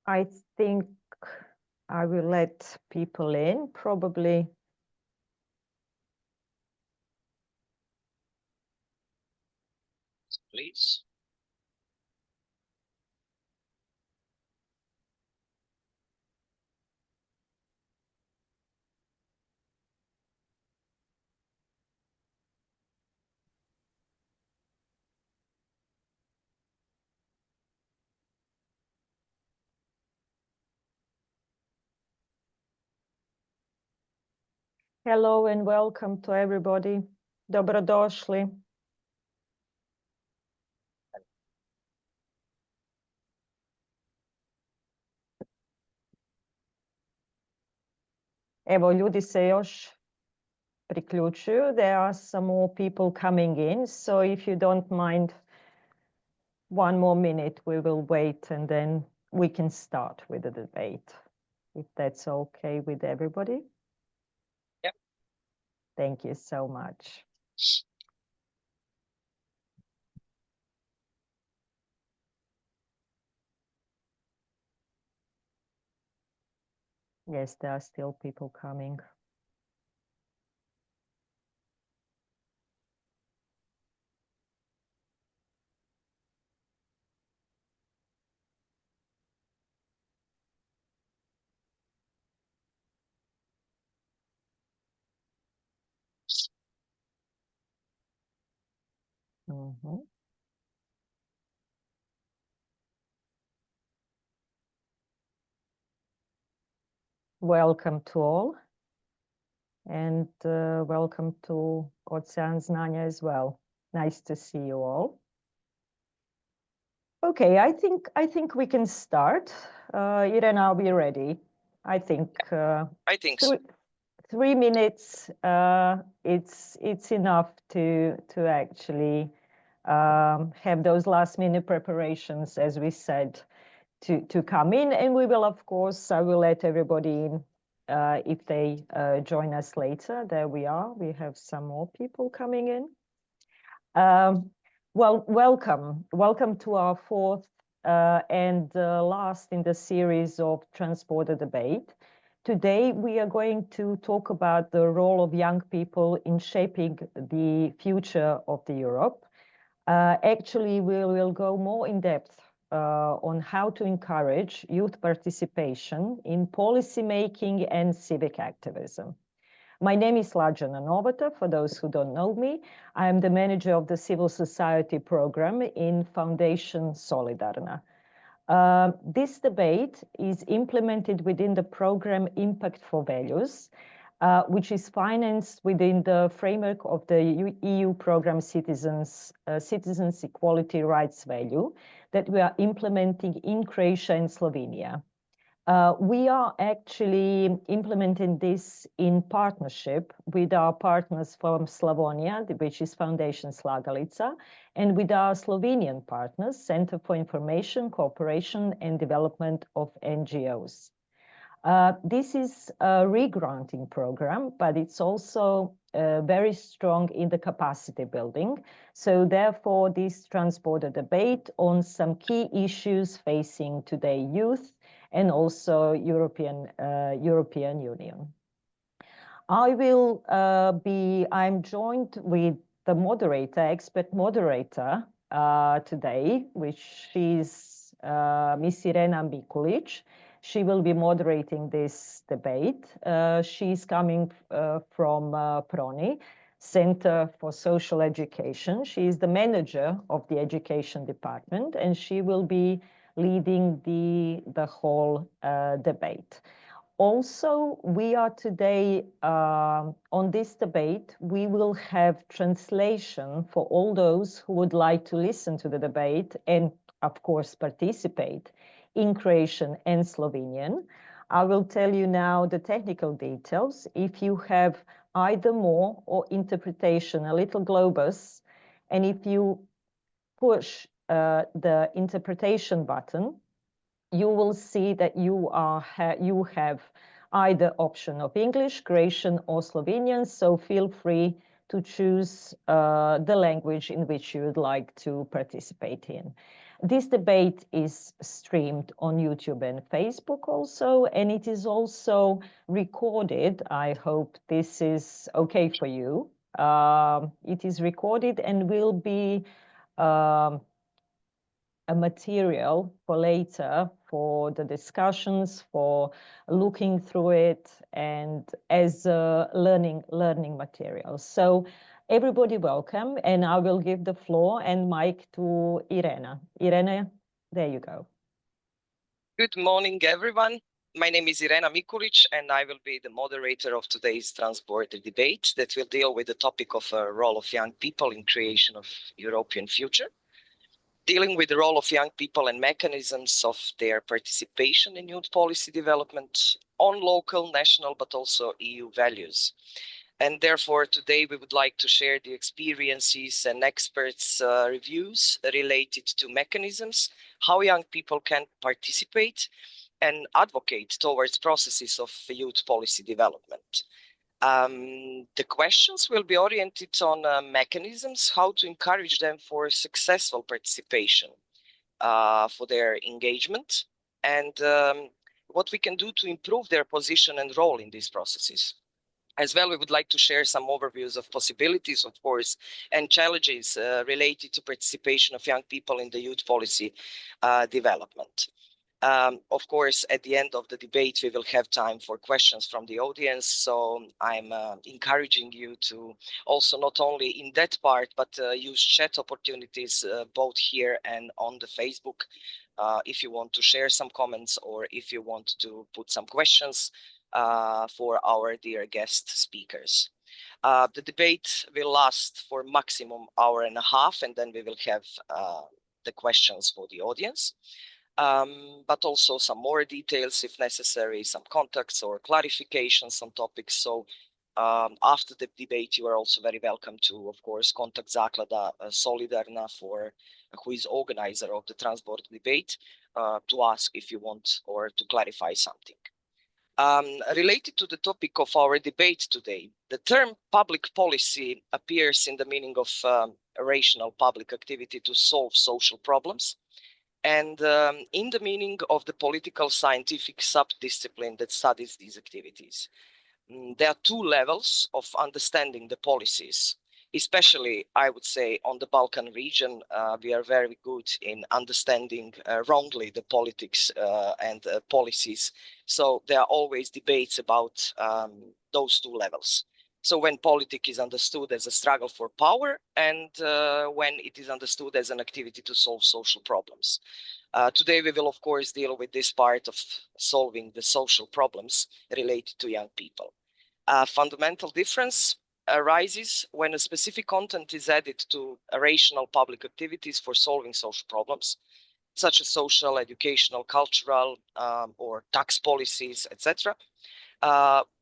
I think I will let people in, probably. Please. Hello and welcome to everybody. Dobrodošli. Evo, ljudi se još priključuju. There are some more people coming in. So if you don't mind, one more minute, we will wait and then we can start with the debate, if that's okay with everybody. Yep. Thank you so much. Yes, there are still people coming. Mm-hmm. Welcome to all. And welcome to Ocean Znanja as well. Nice to see you all. Okay, I think we can start. Irena, are we ready? I think. I think so. 3 minutes. It's enough to actually have those last-minute preparations, as we said, to come in, and we will, of course, I will let everybody in if they join us later. There we are. We have some more people coming in. Well, welcome to our fourth and last in the series of Transborder Debate. Today, we are going to talk about the role of young people in shaping the future of the Europe. Actually, we will go more in depth on how to encourage youth participation in policy making and civic activism. My name is 𝐲𝐿ađana Novata. For those who don't know me, I am the manager of the civil society program in Foundation SOLIDARNA. This debate is implemented within the program Impact for Values, which is financed within the framework of the EU program Citizens Equality Rights Value that we are implementing in Croatia and Slovenia. We are actually implementing this in partnership with our partners from Slavonia, which is Foundation SLAGALICA, and with our Slovenian partners, Center for Information, Cooperation and Development of NGOs. This is a re-granting program, but it's also very strong in the capacity building. So therefore, this transborder debate on some key issues facing today youth and also European Union. I'm joined with the moderator, expert moderator today, which is Miss Irena Mikulic. She will be moderating this debate. She's coming from PRONI, Center for Social Education. She is the manager of the education department, and she will be leading the whole debate. Also, we are today on this debate, we will have translation for all those who would like to listen to the debate and, of course, participate in Croatian and Slovenian. I will tell you now the technical details. If you have either more or interpretation, a little globus, and if you push the interpretation button, you will see that you have either option of English, Croatian, or Slovenian, so feel free to choose the language in which you would like to participate in. This debate is streamed on YouTube and Facebook also, and it is also recorded. I hope this is okay for you. It is recorded and will be a material for later, for the discussions, for looking through it, and as learning material. So everybody welcome, and I will give the floor and mic to Irena. Irena, there you go. Good morning, everyone. My name is Irena Mikulic, and I will be the moderator of today's transborder debate that will deal with the topic of role of young people in creation of European future, dealing with the role of young people and mechanisms of their participation in youth policy development on local, national, but also EU values. And therefore, today we would like to share the experiences and experts' reviews related to mechanisms, how young people can participate and advocate towards processes of youth policy development. The questions will be oriented on mechanisms, how to encourage them for successful participation, for their engagement, and what we can do to improve their position and role in these processes. As well, we would like to share some overviews of possibilities, of course, and challenges related to participation of young people in the youth policy development. Of course, at the end of the debate, we will have time for questions from the audience. So I'm encouraging you to also not only in that part, but use chat opportunities both here and on the Facebook if you want to share some comments or if you want to put some questions for our dear guest speakers. The debate will last for maximum hour and a half, and then we will have the questions for the audience. But also some more details if necessary, some contacts or clarifications on topics. So after the debate, you are also very welcome to, of course, contact Zaklada Solidarna, who is organizer of the transborder debate, to ask if you want or to clarify something. Related to the topic of our debate today, the term public policy appears in the meaning of rational public activity to solve social problems, and in the meaning of the political scientific subdiscipline that studies these activities. There are two levels of understanding the policies. Especially, I would say, on the Balkan region, we are very good in understanding wrongly the politics and policies. So there are always debates about those two levels. So when politics is understood as a struggle for power and when it is understood as an activity to solve social problems. Today, we will, of course, deal with this part of solving the social problems related to young people. A fundamental difference arises when a specific content is added to rational public activities for solving social problems, such as social, educational, cultural, or tax policies, etc.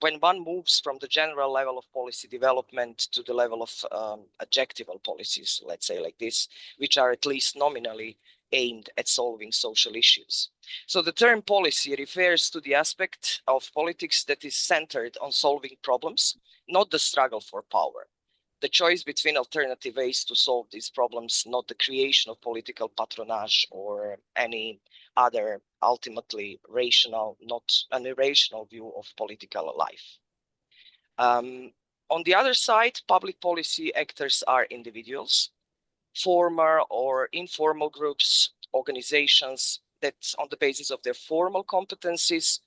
When one moves from the general level of policy development to the level of adjectival policies, let's say like this, which are at least nominally aimed at solving social issues. So the term policy refers to the aspect of politics that is centered on solving problems, not the struggle for power. The choice between alternative ways to solve these problems, not the creation of political patronage or any other ultimately rational, not an irrational view of political life. On the other side, public policy actors are individuals, formal or informal groups, organizations that on the basis of their formal competencies,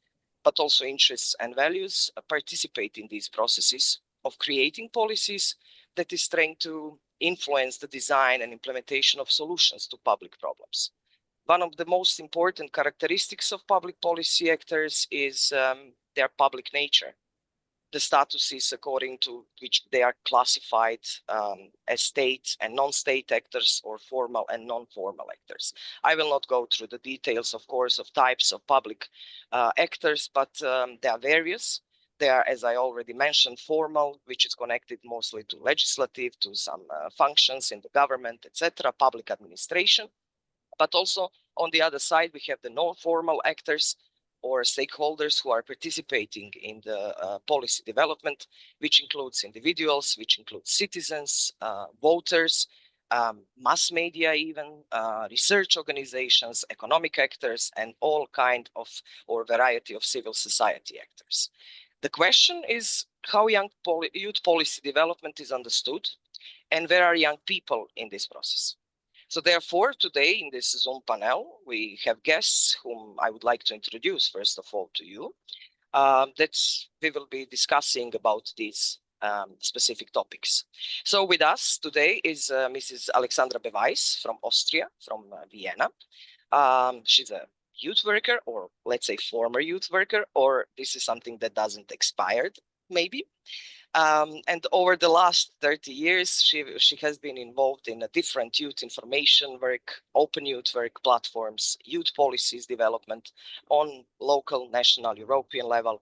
but also interests and values, participate in these processes of creating policies that is trying to influence the design and implementation of solutions to public problems. One of the most important characteristics of public policy actors is their public nature. The statuses according to which they are classified as state and non-state actors or formal and non-formal actors. I will not go through the details, of course, of types of public actors, but there are various. They are, as I already mentioned, formal, which is connected mostly to legislative, to some functions in the government, etc., public administration. But also on the other side, we have the non-formal actors or stakeholders who are participating in the policy development, which includes individuals, which includes citizens, voters, mass media even, research organizations, economic actors, and all kind of or variety of civil society actors. The question is how youth policy development is understood and where are young people in this process. So therefore, today in this Zoom panel, we have guests whom I would like to introduce first of all to you. That we will be discussing about these specific topics. So with us today is Mrs. Alexandra Beweis from Austria, from Vienna. She's a youth worker, or let's say former youth worker, or this is something that doesn't expired, maybe. And over the last 30 years, she has been involved in a different youth information work, open youth work platforms, youth policies development on local, national, European level.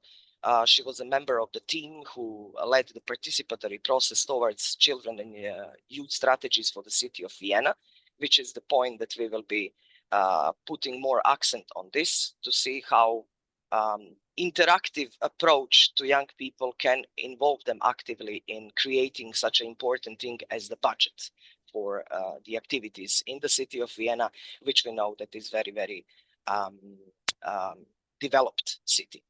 She was a member of the team who led the participatory process towards children and youth strategies for the city of Vienna, which is the point that we will be putting more accent on this to see how interactive approach to young people can involve them actively in creating such an important thing as the budget for the activities in the city of Vienna, which we know that is very, very developed city.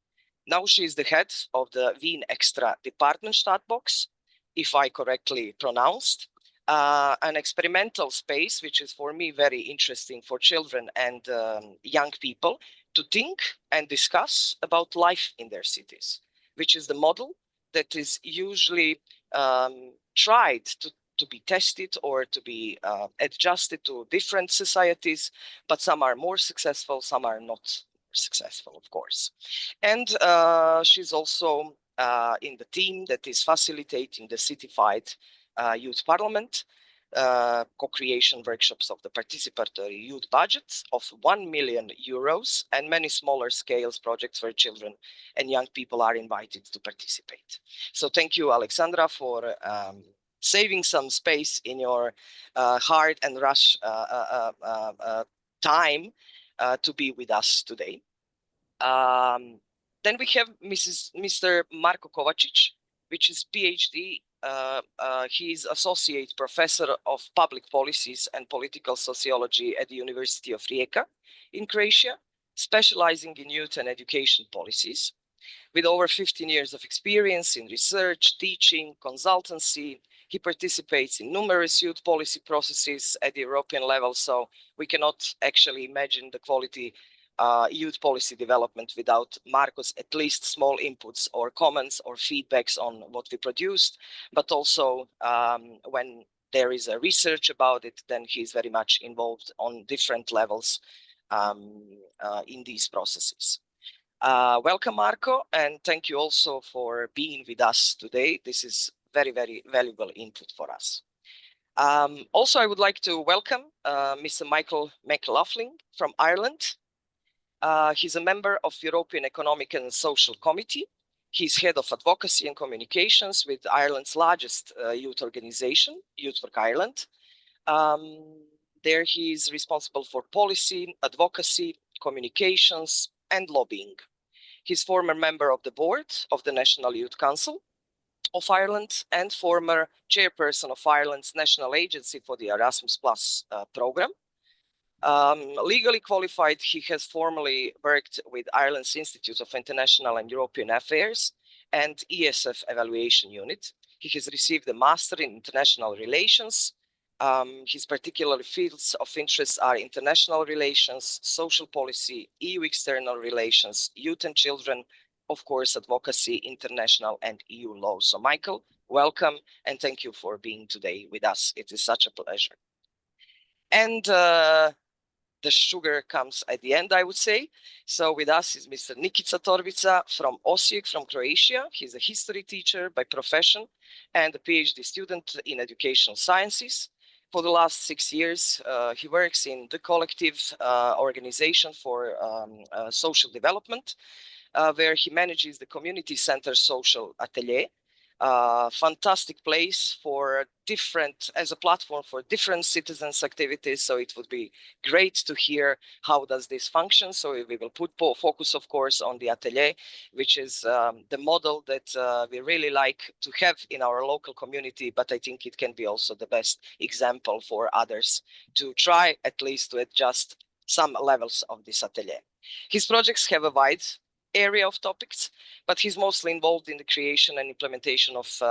Now she is the head of the Wien Extra Department Stadtbox, if I correctly pronounced, an experimental space, which is for me very interesting for children and young people to think and discuss about life in their cities, which is the model that is usually tried to be tested or to be adjusted to different societies, but some are more successful, some are not successful, of course. And she's also in the team that is facilitating the citified youth parliament, co-creation workshops of the participatory youth budgets of 1 million euros and many smaller scales projects where children and young people are invited to participate. So thank you, Alexandra, for saving some space in your hard and rush time to be with us today. Then we have Mr. Marko Kovačić, which is PhD. He is Associate Professor of Public Policies and Political Sociology at the University of Rijeka in Croatia, specializing in youth and education policies. With over 15 years of experience in research, teaching, consultancy, he participates in numerous youth policy processes at the European level, so we cannot actually imagine the quality youth policy development without Marko's at least small inputs or comments or feedbacks on what we produced, but also when there is a research about it, then he's very much involved on different levels in these processes. Welcome, Marko, and thank you also for being with us today. This is very, very valuable input for us. Also, I would like to welcome Mr. Michael McLaughlin from Ireland. He's a member of European Economic and Social Committee. He's head of advocacy and communications with Ireland's largest youth organization, Youth Work Ireland. There he is responsible for policy, advocacy, communications, and lobbying. He's former member of the board of the National Youth Council of Ireland and former chairperson of Ireland's National Agency for the Erasmus Plus program. Legally qualified, he has formerly worked with Ireland's Institute of International and European Affairs and ESF Evaluation Unit. He has received a Master in International Relations. His particular fields of interest are international relations, social policy, EU external relations, youth and children, of course, advocacy, international and EU law. So Michael, welcome and thank you for being today with us. It is such a pleasure. And the sugar comes at the end, I would say. So with us is Mr. Nikica Torbica from Osijek, from Croatia. He's a history teacher by profession and a PhD student in educational sciences. For the last 6 years, he works in the collective organization for social development, where he manages the community center social atelier, fantastic place for different, as a platform for different citizens activities. So it would be great to hear how does this function. So we will put focus, of course, on the atelier, which is the model that we really like to have in our local community, but I think it can be also the best example for others to try at least to adjust some levels of this atelier. His projects have a wide area of topics, but he's mostly involved in the creation and implementation of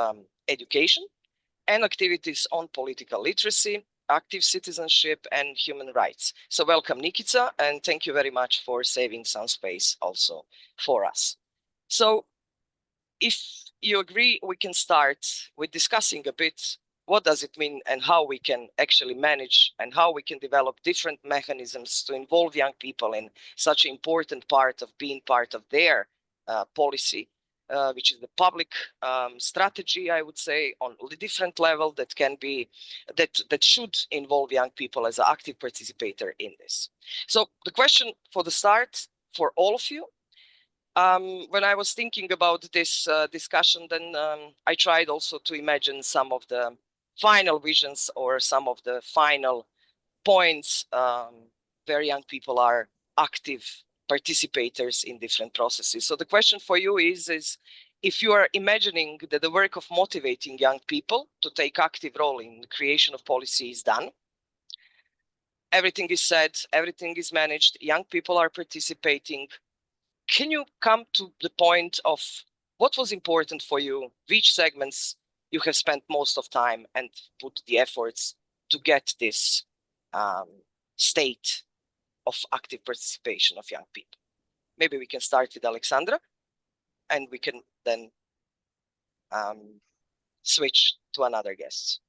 education and activities on political literacy, active citizenship, and human rights. So welcome, Nikica, and thank you very much for saving some space also for us. So if you agree, we can start with discussing a bit what does it mean and how we can actually manage and how we can develop different mechanisms to involve young people in such an important part of being part of their policy, which is the public strategy, I would say, on a different level that can be, that should involve young people as an active participator in this. So the question for the start for all of you, when I was thinking about this discussion, then I tried also to imagine some of the final visions or some of the final points where young people are active participators in different processes. So the question for you is if you are imagining that the work of motivating young people to take active role in the creation of policy is done, everything is said, everything is managed, young people are participating, can you come to the point of what was important for you, which segments you have spent most of time and put the efforts to get this state of active participation of young people? Maybe we can start with Alexandra, and we can then switch to another guest.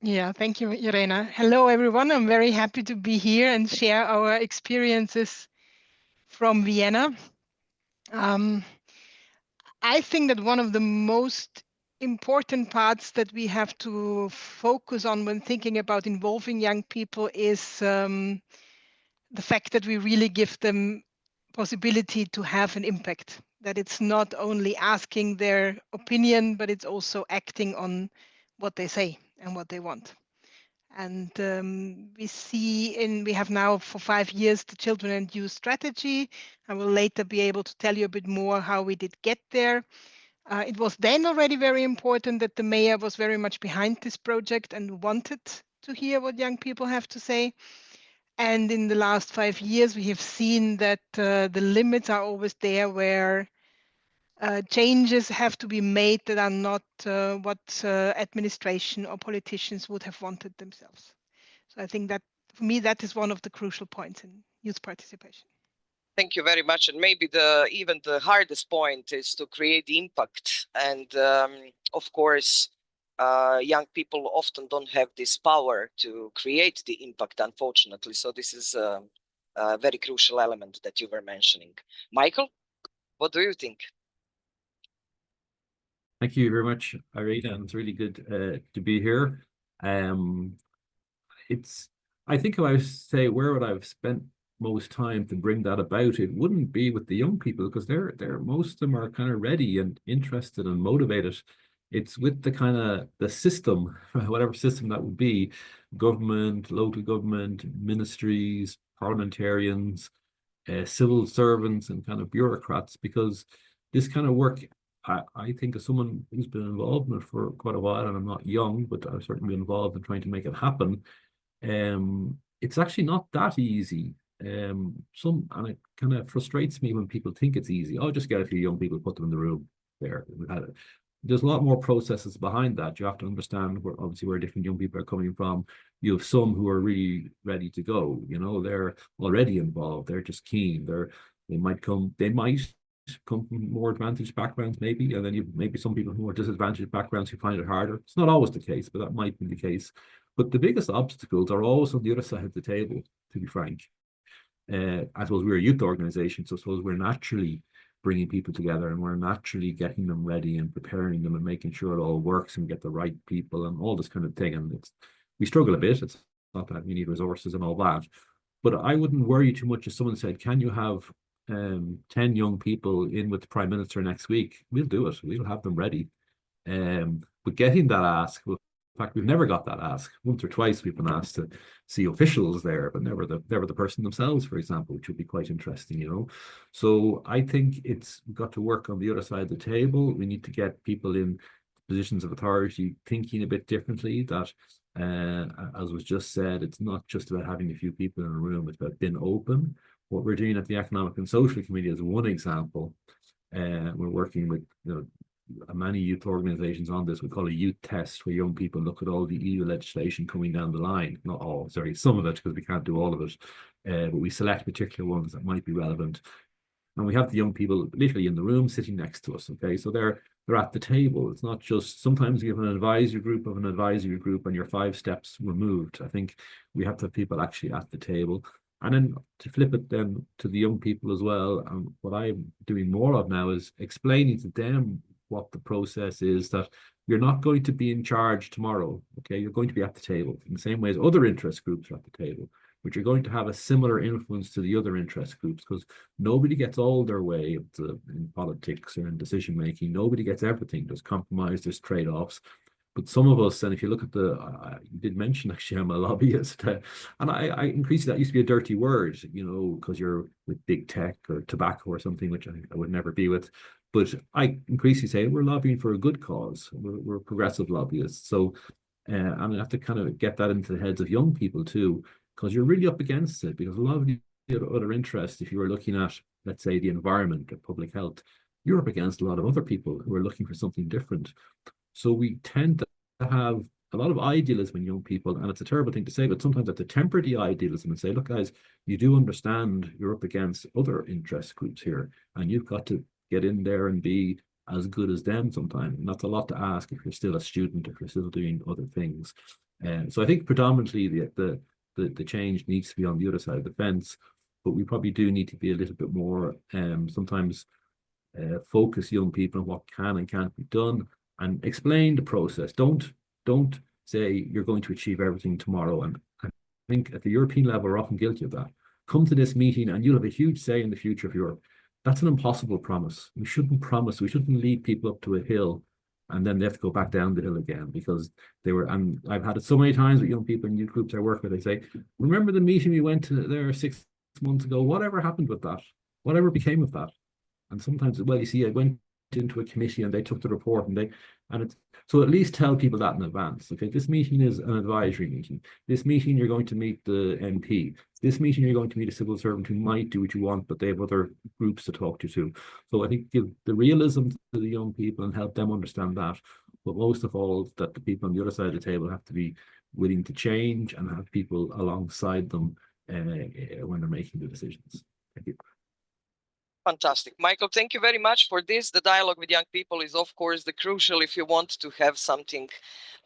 Yeah, thank you, Irena. Hello, everyone. I'm very happy to be here and share our experiences from Vienna. I think that one of the most important parts that we have to focus on when thinking about involving young people is the fact that we really give them possibility to have an impact, that it's not only asking their opinion, but it's also acting on what they say and what they want. And we have now for 5 years the Children and Youth Strategy. I will later be able to tell you a bit more how we did get there. It was then already very important that the mayor was very much behind this project and wanted to hear what young people have to say. And in the last 5 years, we have seen that the limits are always there where changes have to be made that are not what administration or politicians would have wanted themselves. So I think that for me, that is one of the crucial points in youth participation. Thank you very much. And maybe even the hardest point is to create impact. And of course, young people often don't have this power to create the impact, unfortunately. So this is a very crucial element that you were mentioning. Michael, what do you think? Thank you very much, Irena, and it's really good to be here. I think if I say where would I have spent most time to bring that about, it wouldn't be with the young people, because they're most of them are kind of ready and interested and motivated. It's with the kind of the system, whatever system that would be, government, local government, ministries, parliamentarians, civil servants, and kind of bureaucrats, because this kind of work, I think, as someone who's been involved in it for quite a while, and I'm not young, but I've certainly been involved in trying to make it happen. It's actually not that easy. And it kind of frustrates me when people think it's easy. Oh, just get a few young people, put them in the room there. There's a lot more processes behind that. You have to understand where different young people are coming from. You have some who are really ready to go. You know, they're already involved. They're just keen. They might come from more advantaged backgrounds, maybe, and then maybe some people who are disadvantaged backgrounds who find it harder. It's not always the case, but that might be the case. But the biggest obstacles are always on the other side of the table, to be frank. I suppose we're a youth organization, so I suppose we're naturally bringing people together, and we're naturally getting them ready and preparing them and making sure it all works and get the right people and all this kind of thing. And we struggle a bit. It's not that we need resources and all that, but I wouldn't worry too much if someone said, can you have 10 young people in with the Prime Minister next week? We'll do it. We'll have them ready. But getting that ask, well, in fact, we've never got that ask. Once or twice we've been asked to see officials there, but never the person themselves, for example, which would be quite interesting, you know. So I think we've got to work on the other side of the table. We need to get people in positions of authority thinking a bit differently, that as was just said, it's not just about having a few people in a room, it's about being open. What we're doing at the Economic and Social Committee is one example. We're working with many youth organizations on this. We call it a youth test, where young people look at all the EU legislation coming down the line. Not all, sorry, some of it, because we can't do all of it. But we select particular ones that might be relevant. And we have the young people literally in the room sitting next to us, okay? So they're at the table. It's not just, sometimes you have an advisory group of an advisory group and you're 5 steps removed. I think we have to have people actually at the table. And then to flip it then to the young people as well, what I'm doing more of now is explaining to them what the process is, that you're not going to be in charge tomorrow, okay? You're going to be at the table in the same way as other interest groups are at the table, but you're going to have a similar influence to the other interest groups, because nobody gets all their way in politics or in decision making. Nobody gets everything. There's compromise, there's trade-offs. But some of us, and if you look at you did mention actually I'm a lobbyist, and I increasingly, that used to be a dirty word, you know, because you're with big tech or tobacco or something, which I would never be with. But I increasingly say we're lobbying for a good cause. We're progressive lobbyists. So, and I have to kind of get that into the heads of young people too, because you're really up against it. Because a lot of the other interests, if you were looking at, let's say, the environment or public health, you're up against a lot of other people who are looking for something different. So we tend to have a lot of idealism in young people, and it's a terrible thing to say, but sometimes I have to temper the idealism and say, look, guys, you do understand you're up against other interest groups here, and you've got to get in there and be as good as them sometimes. And that's a lot to ask if you're still a student, if you're still doing other things. So I think predominantly the change needs to be on the other side of the fence, but we probably do need to be a little bit more sometimes focus young people on what can and can't be done, and explain the process. Don't say you're going to achieve everything tomorrow. And I think at the European level, we're often guilty of that. Come to this meeting and you'll have a huge say in the future of Europe. That's an impossible promise. We shouldn't promise. We shouldn't lead people up to a hill and then they have to go back down the hill again, because they were, and I've had it so many times with young people in youth groups I work with. They say, remember the meeting we went to there 6 months ago? Whatever happened with that? Whatever became of that? And sometimes, well, you see, I went into a committee and they took the report and it's, so at least tell people that in advance. Okay, this meeting is an advisory meeting. This meeting you're going to meet the MP. This meeting you're going to meet a civil servant who might do what you want, but they have other groups to talk to. So I think give the realism to the young people and help them understand that. But most of all, that the people on the other side of the table have to be willing to change and have people alongside them when they're making the decisions. Thank you. Fantastic. Michael, thank you very much for this. The dialogue with young people is, of course, the crucial if you want to have something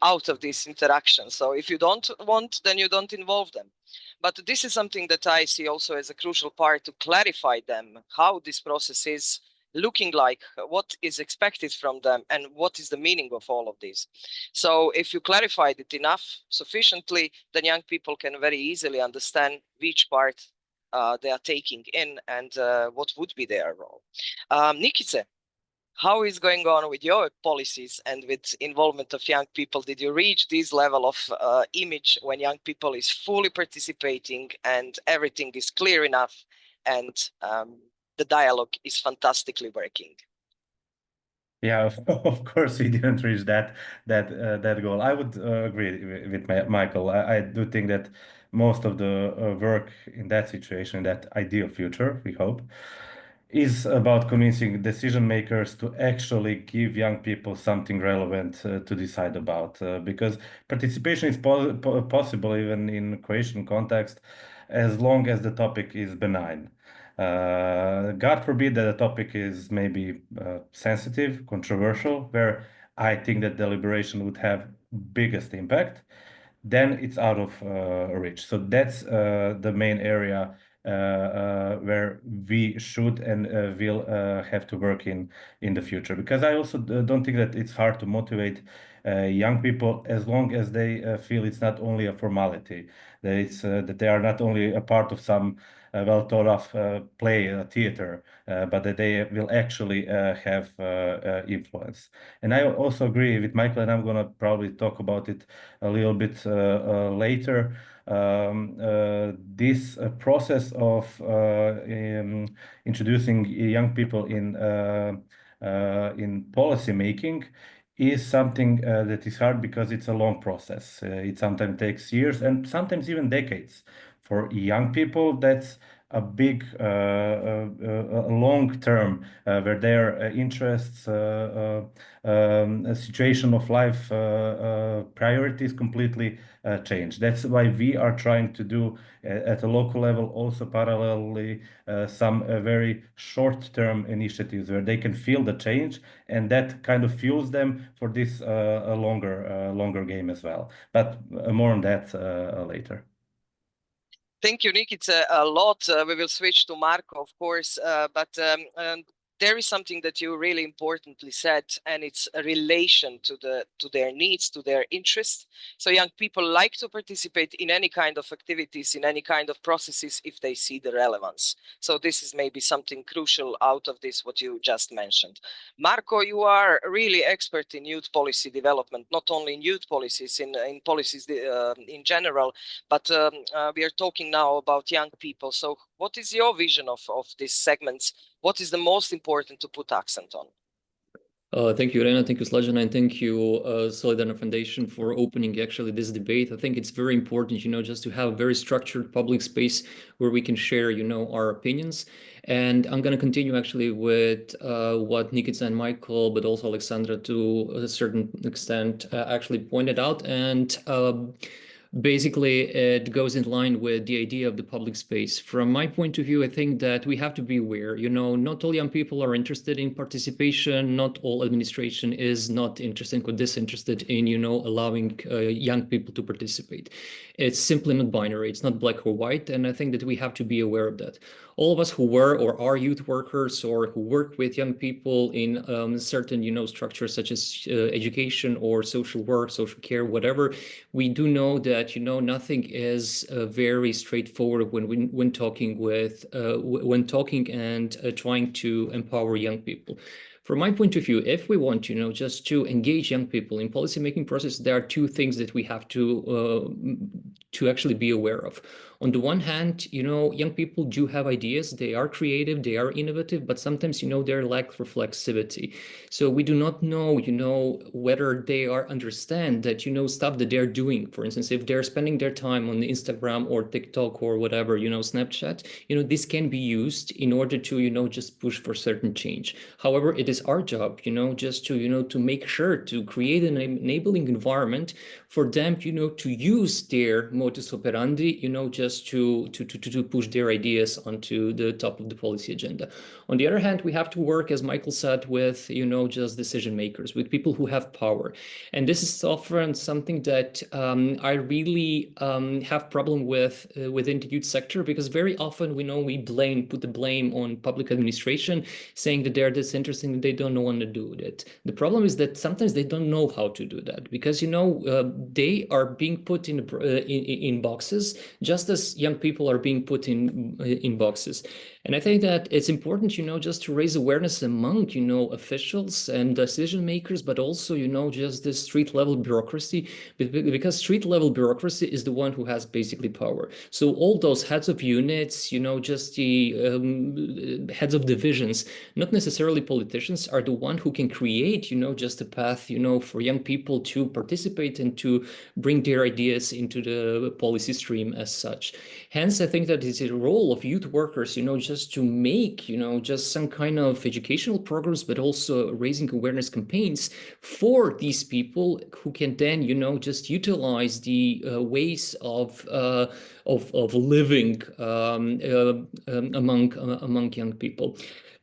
out of this interaction. So if you don't want, then you don't involve them. But this is something that I see also as a crucial part to clarify them, how this process is looking like, what is expected from them, and what is the meaning of all of this. So if you clarified it enough, sufficiently, then young people can very easily understand which part they are taking in and what would be their role. 𝐘𝐨𝐿, how is going on with your policies and with involvement of young people? Did you reach this level of image when young people is fully participating and everything is clear enough and the dialogue is fantastically working? Yeah, of course we didn't reach that goal. I would agree with Michael. I do think that most of the work in that situation, that ideal future, we hope, is about convincing decision makers to actually give young people something relevant to decide about. Because participation is possible even in Croatian context, as long as the topic is benign. God forbid that the topic is maybe sensitive, controversial, where I think that deliberation would have biggest impact, then it's out of reach. So that's the main area where we should and will have to work in the future. Because I also don't think that it's hard to motivate young people, as long as they feel it's not only a formality, that it's that they are not only a part of some well-thought-of play theater, but that they will actually have influence. And I also agree with Michael, and I'm going to probably talk about it a little bit later. This process of introducing young people in policy making is something that is hard because it's a long process. It sometimes takes years and sometimes even decades. For young people, that's a big, long term where their interests, a situation of life, priorities completely change. That's why we are trying to do at a local level also parallelly some very short-term initiatives where they can feel the change, and that kind of fuels them for this longer game as well. But more on that later. Thank you, Nick. It's a lot. We will switch to Marco, of course, but there is something that you really importantly said, and it's a relation to their needs, to their interests. So young people like to participate in any kind of activities, in any kind of processes, if they see the relevance. So this is maybe something crucial out of this, what you just mentioned. Marco, you are really expert in youth policy development, not only in youth policies, in policies in general, but we are talking now about young people. So what is your vision of these segments? What is the most important to put accent on? Thank you, Irena. Thank you, �SLAGALICA, and thank you, SOLIDARNA Foundation, for opening actually this debate. I think it's very important, just to have a very structured public space where we can share, our opinions. And I'm going to continue actually with what Nikica and Michael, but also Alexandra to a certain extent actually pointed out. And basically, it goes in line with the idea of the public space. From my point of view, I think that we have to be aware, not all young people are interested in participation. Not all administration is not interested or disinterested in, allowing young people to participate. It's simply not binary. It's not black or white. And I think that we have to be aware of that. All of us who were or are youth workers or who work with young people in certain, structures such as education or social work, social care, whatever, we do know that, nothing is very straightforward when talking and trying to empower young people. From my point of view, if we want, just to engage young people in policymaking process, there are two things that we have to actually be aware of. On the one hand, young people do have ideas. They are creative, they are innovative, but sometimes, they lack reflexivity. So we do not know, whether they understand that, stuff that they're doing. For instance, if they're spending their time on Instagram or TikTok or whatever, Snapchat, this can be used in order to, just push for certain change. However, it is our job, just to make sure to create an enabling environment for them, to use their modus operandi, just to push their ideas onto the top of the policy agenda. On the other hand, we have to work, as Michael said, with, just decision makers, with people who have power. And this is often something that I really have problem with within the youth sector, because very often we put the blame on public administration, saying that they're disinterested and they don't know what to do with it. The problem is that sometimes they don't know how to do that, because they are being put in boxes, just as young people are being put in boxes. And I think that it's important, just to raise awareness among, officials and decision makers, but also, just the street level bureaucracy, because street level bureaucracy is the one who has basically power. So all those heads of units, just the heads of divisions, not necessarily politicians, are the one who can create, just a path, for young people to participate and to bring their ideas into the policy stream as such. Hence, I think that it's a role of youth workers, just to make, just some kind of educational programs, but also raising awareness campaigns for these people who can then, just utilize the ways of living among young people.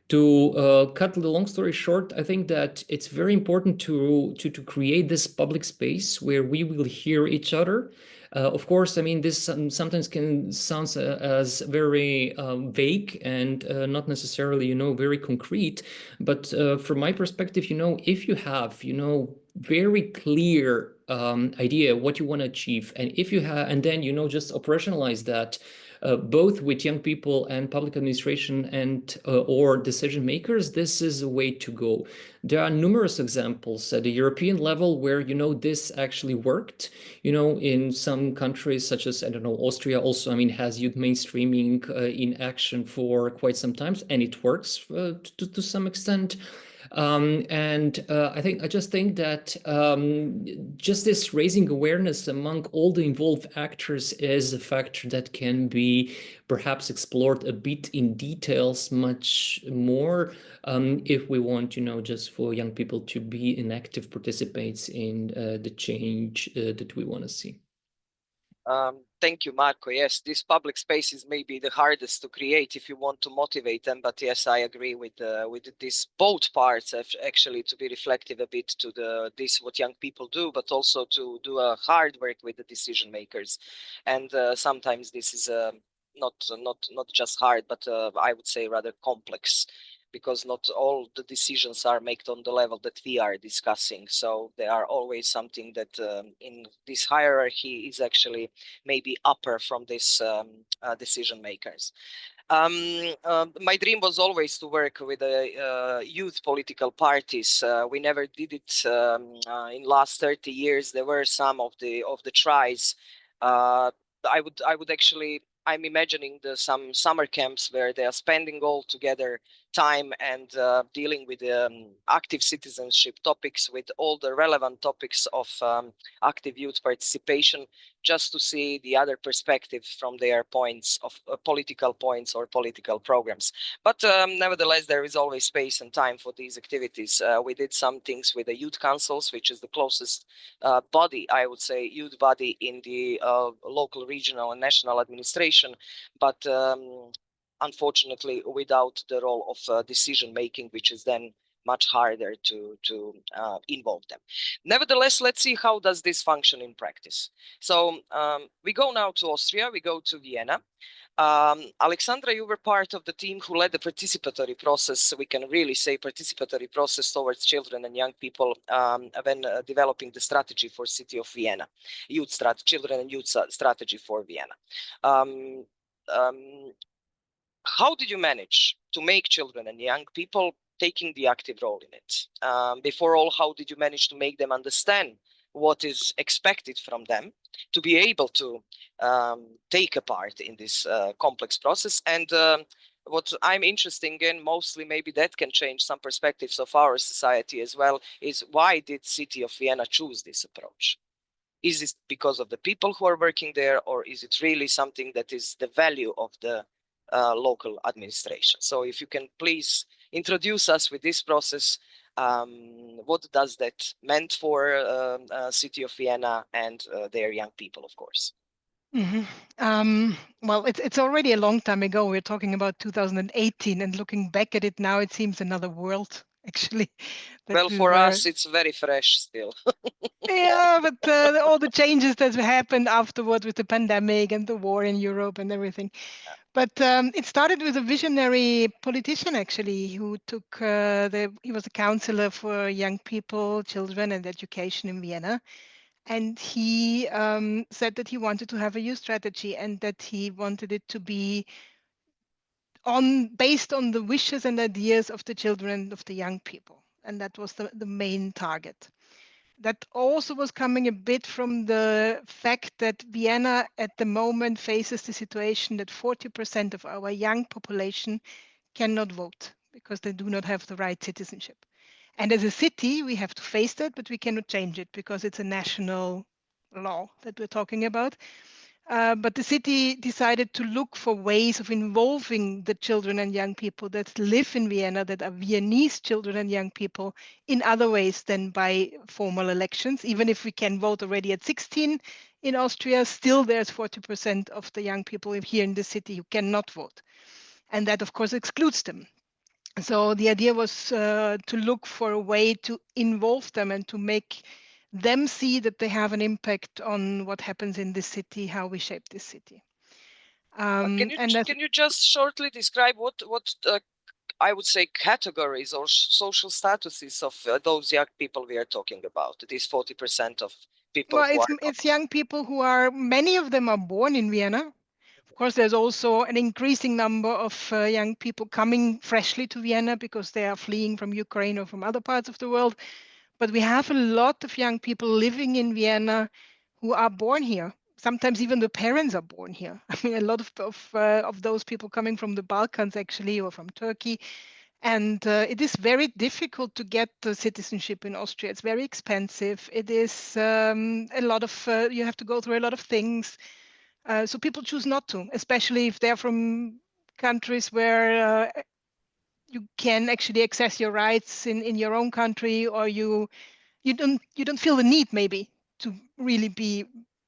To cut the long story short, I think that it's very important to create this public space where we will hear each other. Of course, this sometimes can sound as very vague and not necessarily, very concrete. But from my perspective, if you have, very clear idea what you want to achieve, and if you have, and then, just operationalize that both with young people and public administration and or decision makers, this is a way to go. There are numerous examples at the European level where, you know, this actually worked. You know, in some countries such as, I don't know, Austria also, I mean, has youth mainstreaming in action for quite some time, and it works to some extent. I just think that just this raising awareness among all the involved actors is a factor that can be perhaps explored a bit in details much more if we want, you know, just for young people to be an active participants in the change that we want to see. Thank you, Marco. Yes, these public spaces may be the hardest to create if you want to motivate them. But yes, I agree with this both parts actually to be reflective a bit to this what young people do, but also to do a hard work with the decision makers. And sometimes this is not just hard, but I would say rather complex, because not all the decisions are made on the level that we are discussing. So there are always something that in this hierarchy is actually maybe upper from this decision makers. My dream was always to work with youth political parties. We never did it in last 30 years. There were some of the tries. I would actually, I'm imagining some summer camps where they are spending all together time and dealing with active citizenship topics, with all the relevant topics of active youth participation, just to see the other perspective from their points of political points or political programs. But nevertheless, there is always space and time for these activities. We did some things with the youth councils, which is the closest body, I would say, youth body in the local, regional and national administration. But unfortunately, without the role of decision making, which is then much harder to involve them. Nevertheless, let's see how does this function in practice. So we go now to Austria, we go to Vienna. Alexandra, you were part of the team who led the participatory process. We can really say participatory process towards children and young people when developing the strategy for city of Vienna, children and youth strategy for Vienna. How did you manage to make children and young people taking the active role in it? Before all, how did you manage to make them understand what is expected from them to be able to take a part in this complex process? And what I'm interested in, mostly maybe that can change some perspectives of our society as well, is why did City of Vienna choose this approach? Is it because of the people who are working there, or is it really something that is the value of the local administration? So if you can please introduce us with this process, what does that meant for City of Vienna and their young people, of course? Mm-hmm. Well, it's already a long time ago. We're talking about 2018, and looking back at it now, it seems another world, actually. Well, for us, it's very fresh still. Yeah, but all the changes that happened afterward with the pandemic and the war in Europe and everything. But it started with a visionary politician, actually, who took he was a counselor for young people, children, and education in Vienna. And he said that he wanted to have a youth strategy and that he wanted it to be based on the wishes and ideas of the children, of the young people. And that was the main target. That also was coming a bit from the fact that Vienna at the moment faces the situation that 40% of our young population cannot vote because they do not have the right citizenship. And as a city, we have to face that, but we cannot change it because it's a national law that we're talking about. But the city decided to look for ways of involving the children and young people that live in Vienna, that are Viennese children and young people, in other ways than by formal elections. Even if we can vote already at 16 in Austria, still there's 40% of the young people here in the city who cannot vote. And that, of course, excludes them. So the idea was to look for a way to involve them and to make them see that they have an impact on what happens in this city, how we shape this city. Can you just shortly describe what I would say categories or social statuses of those young people we are talking about, these 40% of people? Well, it's young people who are, many of them are born in Vienna. course, there's also an increasing number of young people coming freshly to Vienna because they are fleeing from Ukraine or from other parts of the world. But we have a lot of young people living in Vienna who are born here. Sometimes even the parents are born here. I mean, a lot of those people coming from the Balkans, actually, or from Turkey. And it is very difficult to get the citizenship in Austria. It's very expensive. It is a lot of, you have to go through a lot of things. So people choose not to, especially if they're from countries where you can actually access your rights in your own country, or you don't feel the need maybe to really be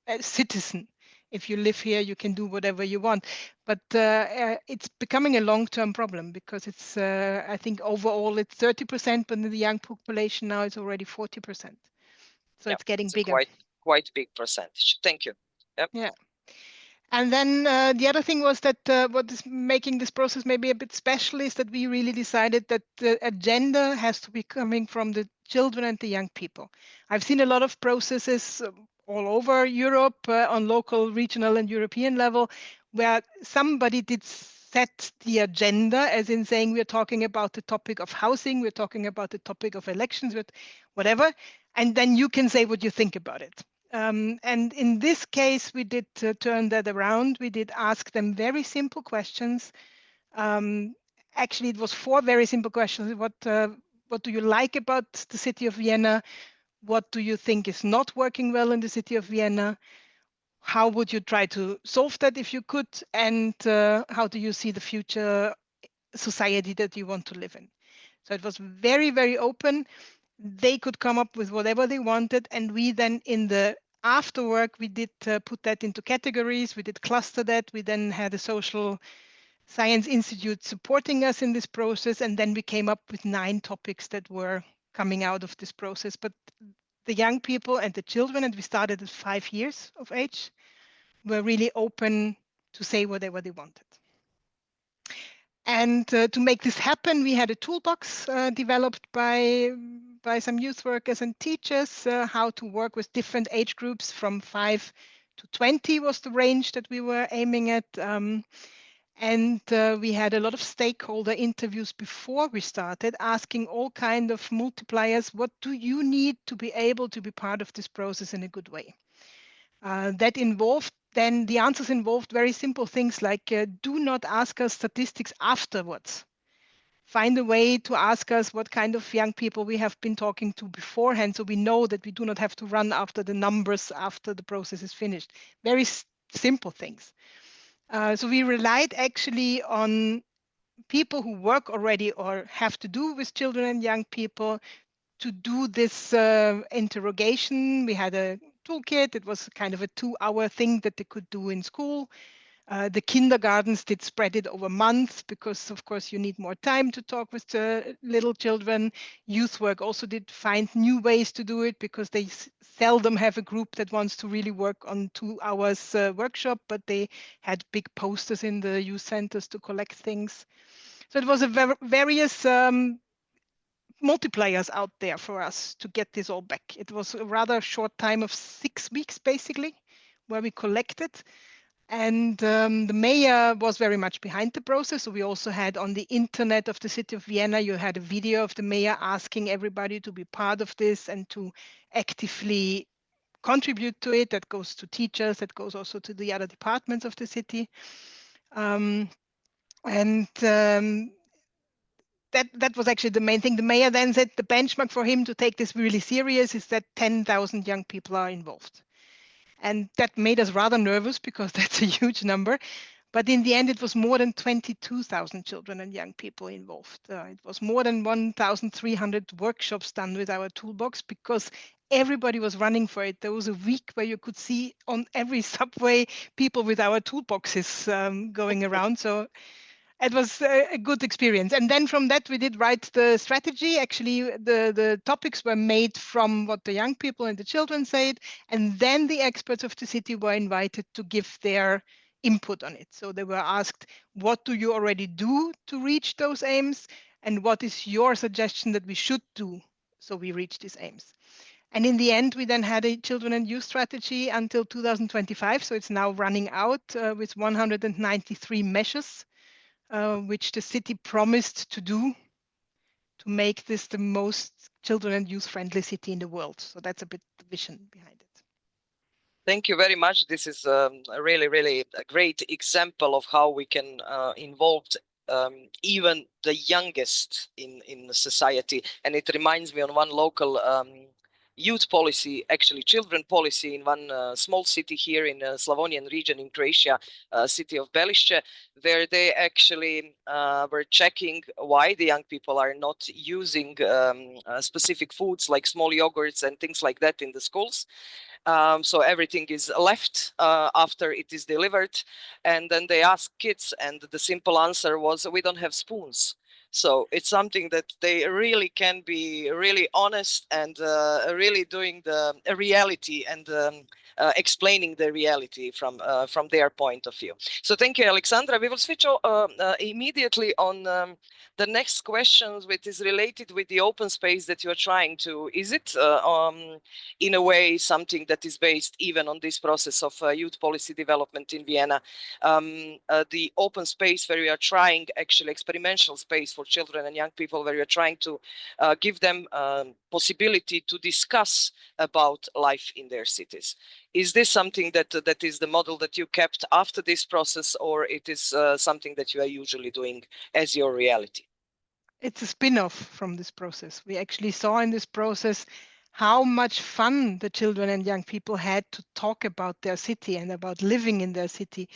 a citizen. If you live here, you can do whatever you want. But it's becoming a long-term problem because it's, I think overall it's 30%, but in the young population now it's already 40%. So it's getting bigger. Quite big percentage. Thank you. Yep. Yeah. And then the other thing was that what is making this process maybe a bit special is that we really decided that the agenda has to be coming from the children and the young people. I've seen a lot of processes all over Europe on local, regional, and European level where somebody did set the agenda, as in saying we're talking about the topic of housing, we're talking about the topic of elections, whatever, and then you can say what you think about it. And in this case, we did turn that around. We did ask them very simple questions. Actually, it was 4 very simple questions. What do you like about the city of Vienna? What do you think is not working well in the city of Vienna? How would you try to solve that if you could? And how do you see the future society that you want to live in? So it was very, very open. They could come up with whatever they wanted, and we then in the after work we did put that into categories. We did cluster that. We then had a social science institute supporting us in this process, and then we came up with 9 topics that were coming out of this process. But the young people and the children, and we started at 5 years of age, were really open to say whatever they wanted. And to make this happen, we had a toolbox developed by some youth workers and teachers, how to work with different age groups from 5 to 20 was the range that we were aiming at. And we had a lot of stakeholder interviews before we started, asking all kinds of multipliers, what do you need to be able to be part of this process in a good way? That involved, then the answers involved very simple things like do not ask us statistics afterwards. Find a way to ask us what kind of young people we have been talking to beforehand, so we know that we do not have to run after the numbers after the process is finished. Very simple things. So we relied actually on people who work already or have to do with children and young people to do this interrogation. We had a toolkit. It was kind of a 2-hour thing that they could do in school. The kindergartens did spread it over months because, of course, you need more time to talk with the little children. Youth work also did find new ways to do it because they seldom have a group that wants to really work on 2 hours workshop, but they had big posters in the youth centers to collect things. So it was a various multipliers out there for us to get this all back. It was a rather short time of 6 weeks, basically, where we collected. And the mayor was very much behind the process. So we also had on the internet of the city of Vienna, you had a video of the mayor asking everybody to be part of this and to actively contribute to it. That goes to teachers, that goes also to the other departments of the city. That was actually the main thing. The mayor then said the benchmark for him to take this really serious is that 10,000 young people are involved. And that made us rather nervous because that's a huge number. But in the end, it was more than 22,000 children and young people involved. It was more than 1,300 workshops done with our toolbox because everybody was running for it. There was a week where you could see on every subway people with our toolboxes going around. So it was a good experience. And then from that, we did write the strategy. Actually, the topics were made from what the young people and the children said. And then the experts of the city were invited to give their input on it. So they were asked, what do you already do to reach those aims? And what is your suggestion that we should do so we reach these aims? And in the end, we then had a children and youth strategy until 2025. So it's now running out with 193 measures, which the city promised to do to make this the most children and youth friendly city in the world. So that's a bit the vision behind it. Thank you very much. This is a really a great example of how we can involve even the youngest in the society. And it reminds me on one local youth policy, actually children policy in one small city here in Slavonian region in Croatia, city of 𝐵𝐵𝐿išće, where they actually were checking why the young people are not using specific foods like small yogurts and things like that in the schools. So everything is left after it is delivered. And then they ask kids, and the simple answer was, we don't have spoons. So it's something that they really can be really honest and really doing the reality and explaining the reality from their point of view. So thank you, Alexandra. We will switch immediately on the next questions, which is related with the open space that you are trying to. Is it in a way something that is based even on this process of youth policy development in Vienna? The open space where we are trying actually experimental space for children and young people, where we are trying to give them possibility to discuss about life in their cities. Is this something that is the model that you kept after this process, or it is something that you are usually doing as your reality? It's a spin-off from this process. We actually saw in this process how much fun the children and young people had to talk about their city and about living in their city,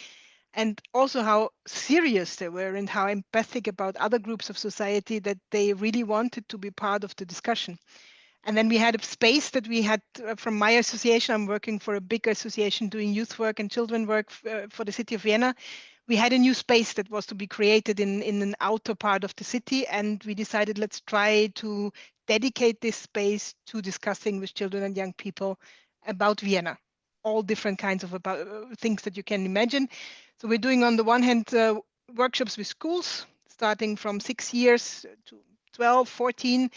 and also how serious they were and how empathic about other groups of society, that they really wanted to be part of the discussion. And then we had a space that we had from my association. I'm working for a big association doing youth work and children work for the city of Vienna. We had a new space that was to be created in an outer part of the city, and we decided, let's try to dedicate this space to discussing with children and young people about Vienna, all different kinds of things that you can imagine. So we're doing, on the one hand, workshops with schools, starting from 6 years to 12, 14,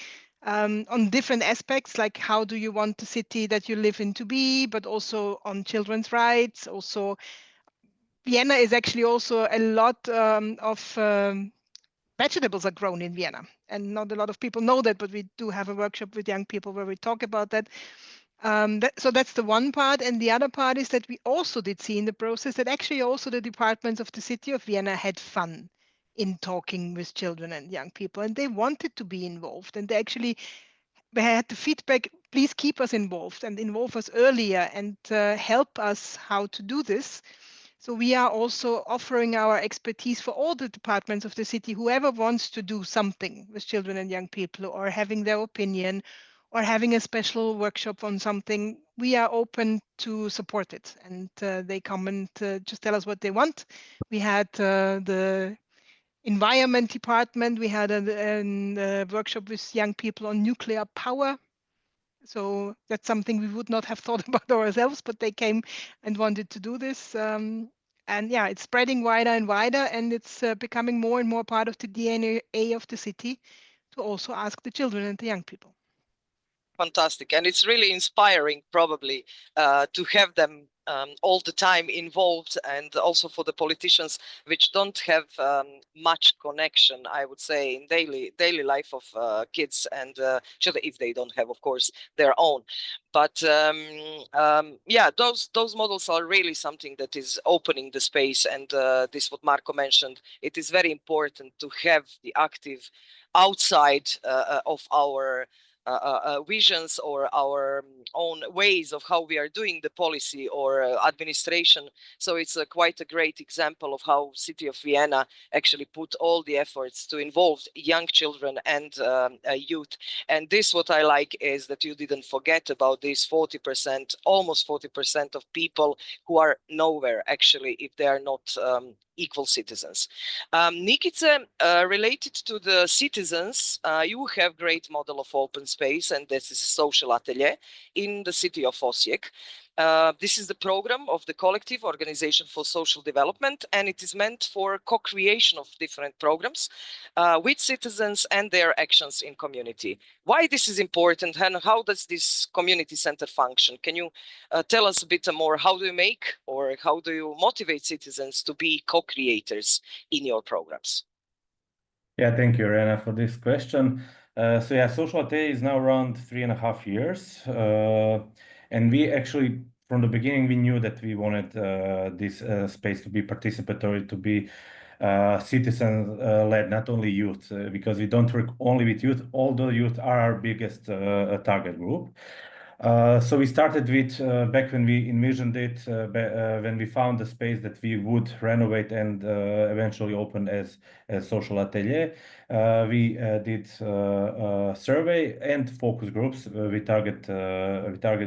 on different aspects, like how do you want the city that you live in to be, but also on children's rights. Also, Vienna is actually also a lot of vegetables are grown in Vienna, and not a lot of people know that, but we do have a workshop with young people where we talk about that. So that's the one part. And the other part is that we also did see in the process that actually also the departments of the city of Vienna had fun in talking with children and young people, and they wanted to be involved, and they actually had the feedback, please keep us involved and involve us earlier and help us how to do this. So we are also offering our expertise for all the departments of the city. Whoever wants to do something with children and young people, or having their opinion, or having a special workshop on something, we are open to support it. And they come and just tell us what they want. We had the environment department. We had a workshop with young people on nuclear power. So that's something we would not have thought about ourselves, but they came and wanted to do this. And yeah, it's spreading wider and wider, and it's becoming more and more part of the DNA of the city to also ask the children and the young people. Fantastic. And it's really inspiring, probably, to have them all the time involved, and also for the politicians which don't have much connection, I would say, in daily life of kids and children, if they don't have, of course, their own. But yeah, those models are really something that is opening the space. And this, what Marko mentioned, it is very important to have the active outside of our visions or our own ways of how we are doing the policy or administration. So it's quite a great example of how city of Vienna actually put all the efforts to involve young children and youth. And this, what I like, is that you didn't forget about this 40%, almost 40% of people who are nowhere, actually, if they are not equal citizens. 𝐾𝐨𝐿, related to the citizens, you have great model of open space, and this is social atelier in the city of Osijek. This is the program of the Collective Organization for Social Development, and it is meant for co-creation of different programs with citizens and their actions in community. Why this is important and how does this community center function? Can you tell us a bit more? How do you make or how do you motivate citizens to be co-creators in your programs? Yeah, thank you, Irena, for this question. So yeah, Social AT is now around 3.5 years. And we actually, from the beginning, we knew that we wanted this space to be participatory, to be citizen-led, not only youth, because we don't work only with youth, although youth are our biggest target group. So we started with, back when we envisioned it, when we found the space that we would renovate and eventually open as social atelier, we did survey and focus groups with target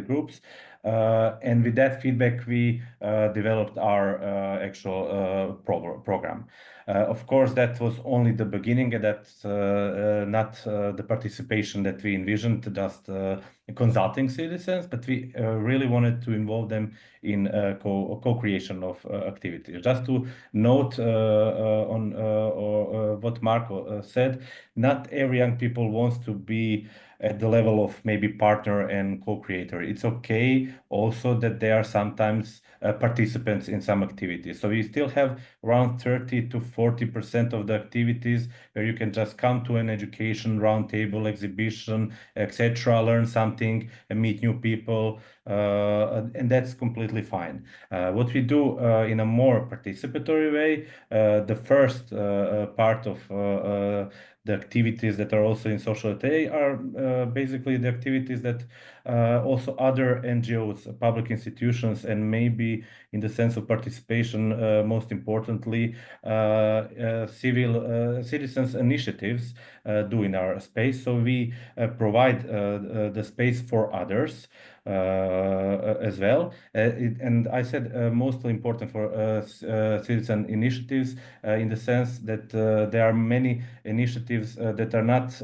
groups. And with that feedback, we developed our actual program. Of course, that was only the beginning, and that's not the participation that we envisioned, just consulting citizens, but we really wanted to involve them in co-creation of activities. Just to note on what Marco said, not every young people wants to be at the level of maybe partner and co-creator. It's okay also that they are sometimes participants in some activities. So we still have around 30 to 40% of the activities where you can just come to an education roundtable, exhibition, etc., learn something and meet new people, and that's completely fine. What we do in a more participatory way, the first part of the activities that are also in social today are basically the activities that also other NGOs, public institutions, and maybe in the sense of participation, most importantly, citizens initiatives do in our space. So we provide the space for others as well. And I said mostly important for citizen initiatives in the sense that there are many initiatives that are not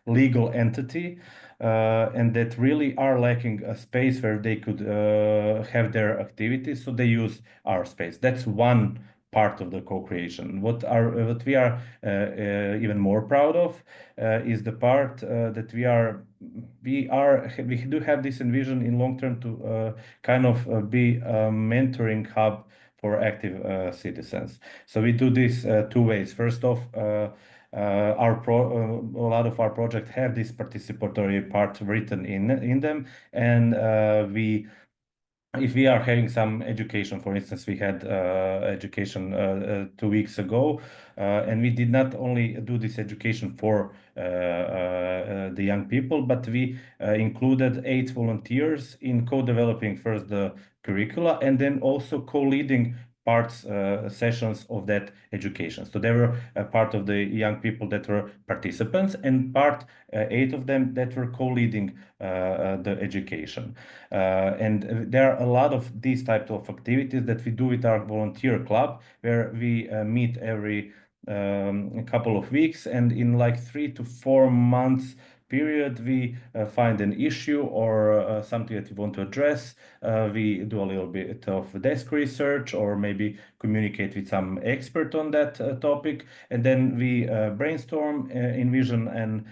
legal entity and that really are lacking a space where they could have their activities, so they use our space. That's one part of the co-creation. What we are even more proud of is the part that we do have this envision in long term to kind of be a mentoring hub for active citizens. So we do this two ways. First off, a lot of our projects have this participatory part written in them, and if we are having some education, for instance, we had education 2 weeks ago, and we did not only do this education for the young people, but we included 8 volunteers in co-developing first the curricula and then also co-leading parts, sessions of that education. So they were a part of the young people that were participants, and 8 of them that were co-leading the education. And there are a lot of these types of activities that we do with our volunteer club, where we meet every couple of weeks, and in like 3 to 4 months period, we find an issue or something that we want to address. We do a little bit of desk research or maybe communicate with some expert on that topic. And then we brainstorm, envision an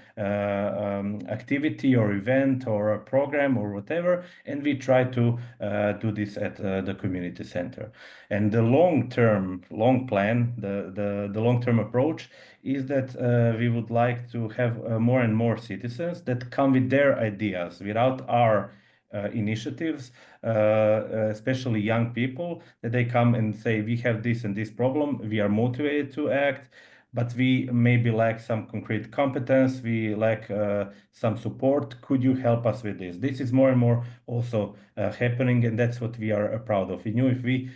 activity or event or a program or whatever. And we try to do this at the community center. And the long-term approach is that we would like to have more and more citizens that come with their ideas without our initiatives, especially young people, that they come and say, we have this and this problem, we are motivated to act, but we maybe lack some concrete competence, we lack some support. Could you help us with this? This is more and more also happening, and that's what we are proud of. We knew if we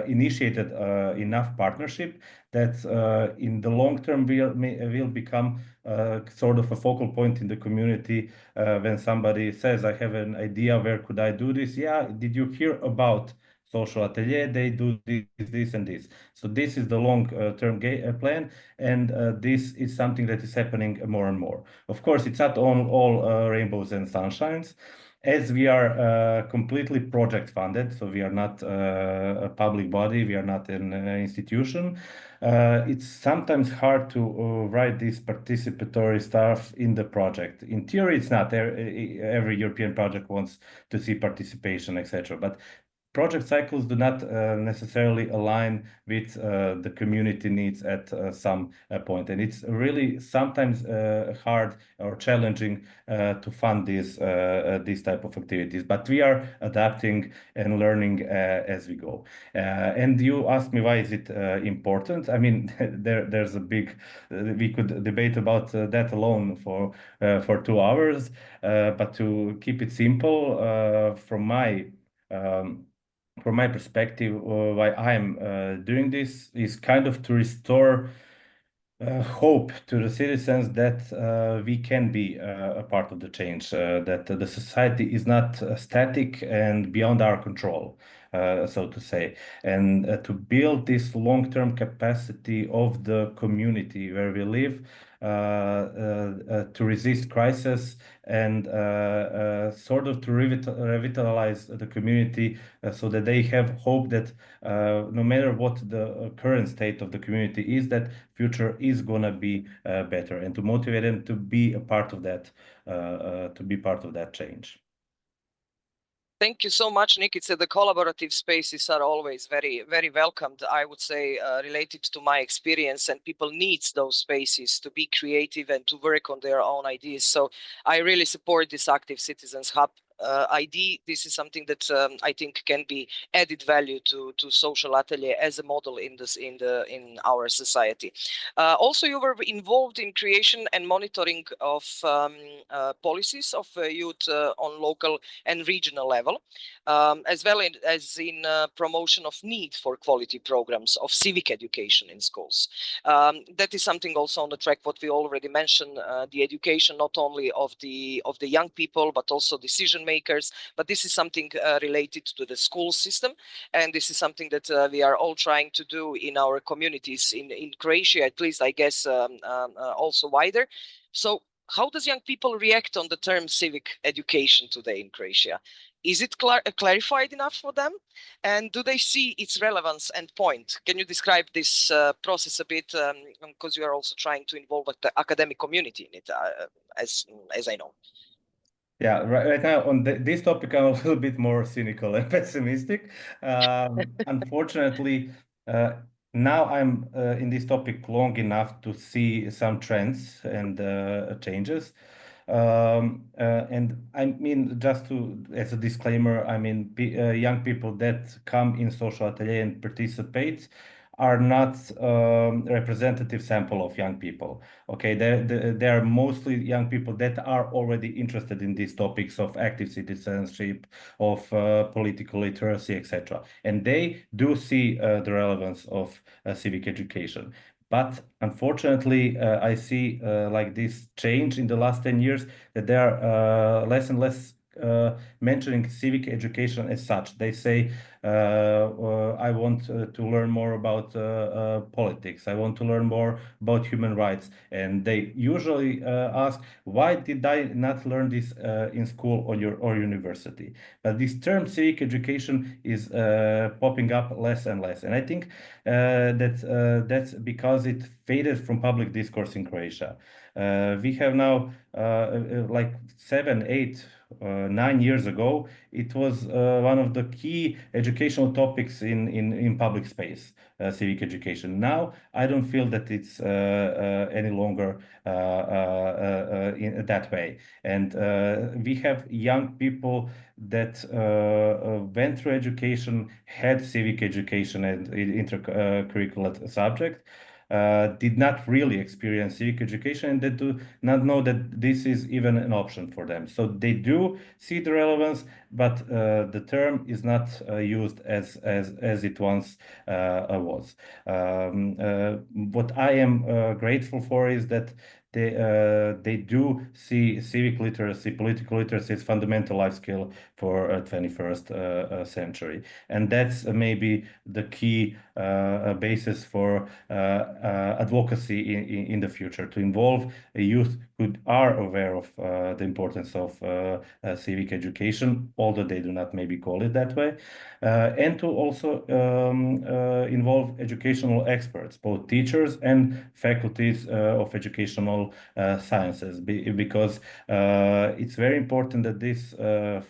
initiated enough partnership, that in the long term will become sort of a focal point in the community. When somebody says, I have an idea, where could I do this? Yeah, did you hear about Social Atelier? They do this and this. So this is the long-term plan, and this is something that is happening more and more. Of course, it's not all rainbows and sunshines. as we are completely project funded, so we are not a public body, we are not an institution, it's sometimes hard to write this participatory stuff in the project. In theory, it's not. Every European project wants to see participation, etc. But project cycles do not necessarily align with the community needs at some point. And it's really sometimes hard or challenging to fund these type of activities. But we are adapting and learning as we go. And you asked me, why is it important? I mean, there's a big, we could debate about that alone for 2 hours. But to keep it simple, from my perspective, why I'm doing this is kind of to restore hope to the citizens that we can be a part of the change, that the society is not static and beyond our control, so to say, and to build this long-term capacity of the community where we live to resist crisis and sort of to revitalize the community so that they have hope that no matter what the current state of the community is, that future is gonna be better, and to motivate them to be a part of that, change. Thank you so much, Nick. It's the collaborative spaces are always very, very welcomed. I would say related to my experience, and people need those spaces to be creative and to work on their own ideas. So I really support this Active Citizens Hub ID. This is something that I think can be added value to social atelier as a model in our society. Also, you were involved in creation and monitoring of policies of youth on local and regional level, as well as in promotion of need for quality programs of civic education in schools. That is something also on the track what we already mentioned, the education not only of the young people but also decision makers, but this is something related to the school system, and this is something that we are all trying to do in our communities in Croatia, at least I guess also wider. So how does young people react on the term civic education today in Croatia? Is it clarified enough for them? And do they see its relevance and point? Can you describe this process a bit? Because you are also trying to involve the academic community in it, as I know. Yeah, right now on this topic, I'm a little bit more cynical and pessimistic. Unfortunately, now I'm in this topic long enough to see some trends and changes. And I mean, just as a disclaimer, I mean, young people that come in social atelier and participate are not representative sample of young people. Okay, they are mostly young people that are already interested in these topics of active citizenship, of political literacy, etc. And they do see the relevance of civic education. But unfortunately, I see like this change in the last 10 years, that they are less and less mentioning civic education as such. They say, I want to learn more about politics. I want to learn more about human rights. And they usually ask, why did I not learn this in school or university? But this term civic education is popping up less and less. And I think that's because it faded from public discourse in Croatia. We have now like 7, 8, 9 years ago, it was one of the key educational topics in public space, civic education. Now, I don't feel that it's any longer in that way. And we have young people that went through education, had civic education and intercurricular subject, did not really experience civic education, and they do not know that this is even an option for them. So they do see the relevance, but the term is not used as it once was. What I am grateful for is that they do see civic literacy, political literacy as fundamental life skill for 21st century, and that's maybe the key basis for advocacy in the future, to involve youth who are aware of the importance of civic education, although they do not maybe call it that way, and to also involve educational experts, both teachers and faculties of educational sciences, because it's very important that this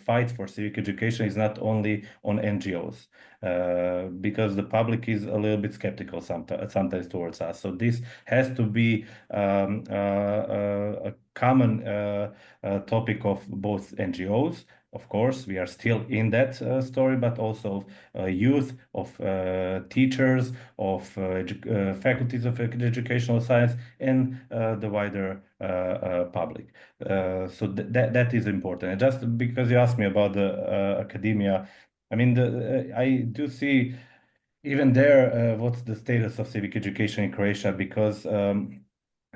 fight for civic education is not only on NGOs, because the public is a little bit skeptical sometimes towards us. So this has to be a common topic of both NGOs. Of course, we are still in that story, but also youth, of teachers, of faculties of educational science, and the wider public. So that is important. And just because you asked me about the academia, I mean, I do see even there what's the status of civic education in Croatia, because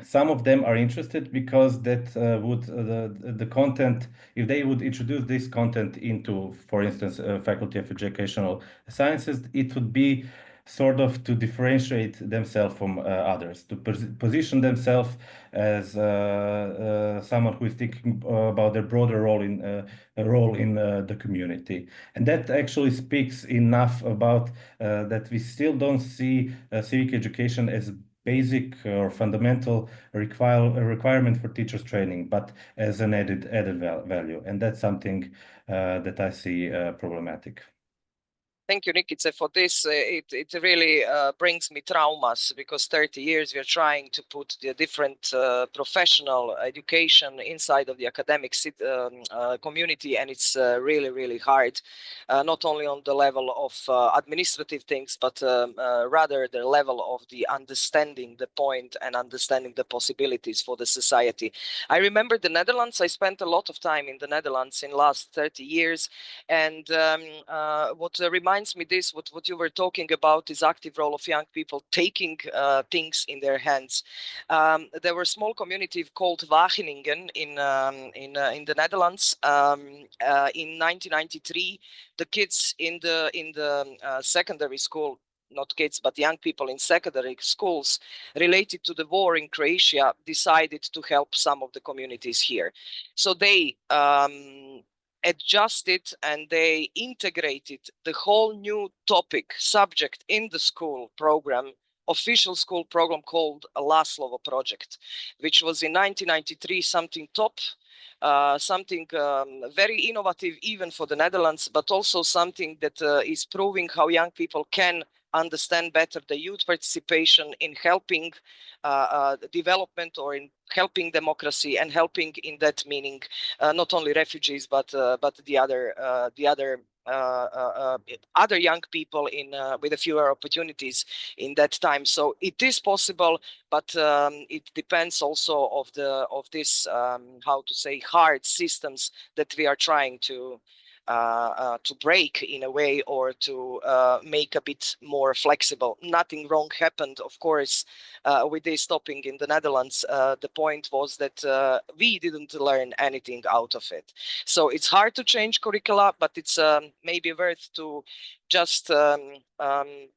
some of them are interested because that would the content, if they would introduce this content into, for instance, Faculty of Educational Sciences, it would be sort of to differentiate themselves from others, to position themselves as someone who is thinking about their broader role in the community. And that actually speaks enough about that we still don't see civic education as basic or fundamental requirement for teachers training, but as an added value. And that's something that I see problematic. Thank you, Nikice, for this. It really brings me traumas, because 30 years we are trying to put the different professional education inside of the academic community, and it's really, really hard, not only on the level of administrative things, but rather the level of the understanding the point and understanding the possibilities for the society. I remember the Netherlands. I spent a lot of time in the Netherlands in the last 30 years, and what reminds me this, what you were talking about, is active role of young people taking things in their hands. There were a small community called Wageningen in the Netherlands. In 1993, the kids in the secondary school, not kids, but young people in secondary schools related to the war in Croatia, decided to help some of the communities here. So they adjusted and they integrated the whole new subject in the school program, official school program called a Laslovo project, which was in 1993 something top, something very innovative even for the Netherlands, but also something that is proving how young people can understand better the youth participation in helping development, or in helping democracy, and helping in that meaning not only refugees but the other young people with fewer opportunities in that time. So it is possible, but it depends also of this how to say, hard systems that we are trying to break in a way, or to make a bit more flexible. Nothing wrong happened, of course, with this stopping in the Netherlands. The point was that we didn't learn anything out of it. So it's hard to change curricula, but it's maybe worth to just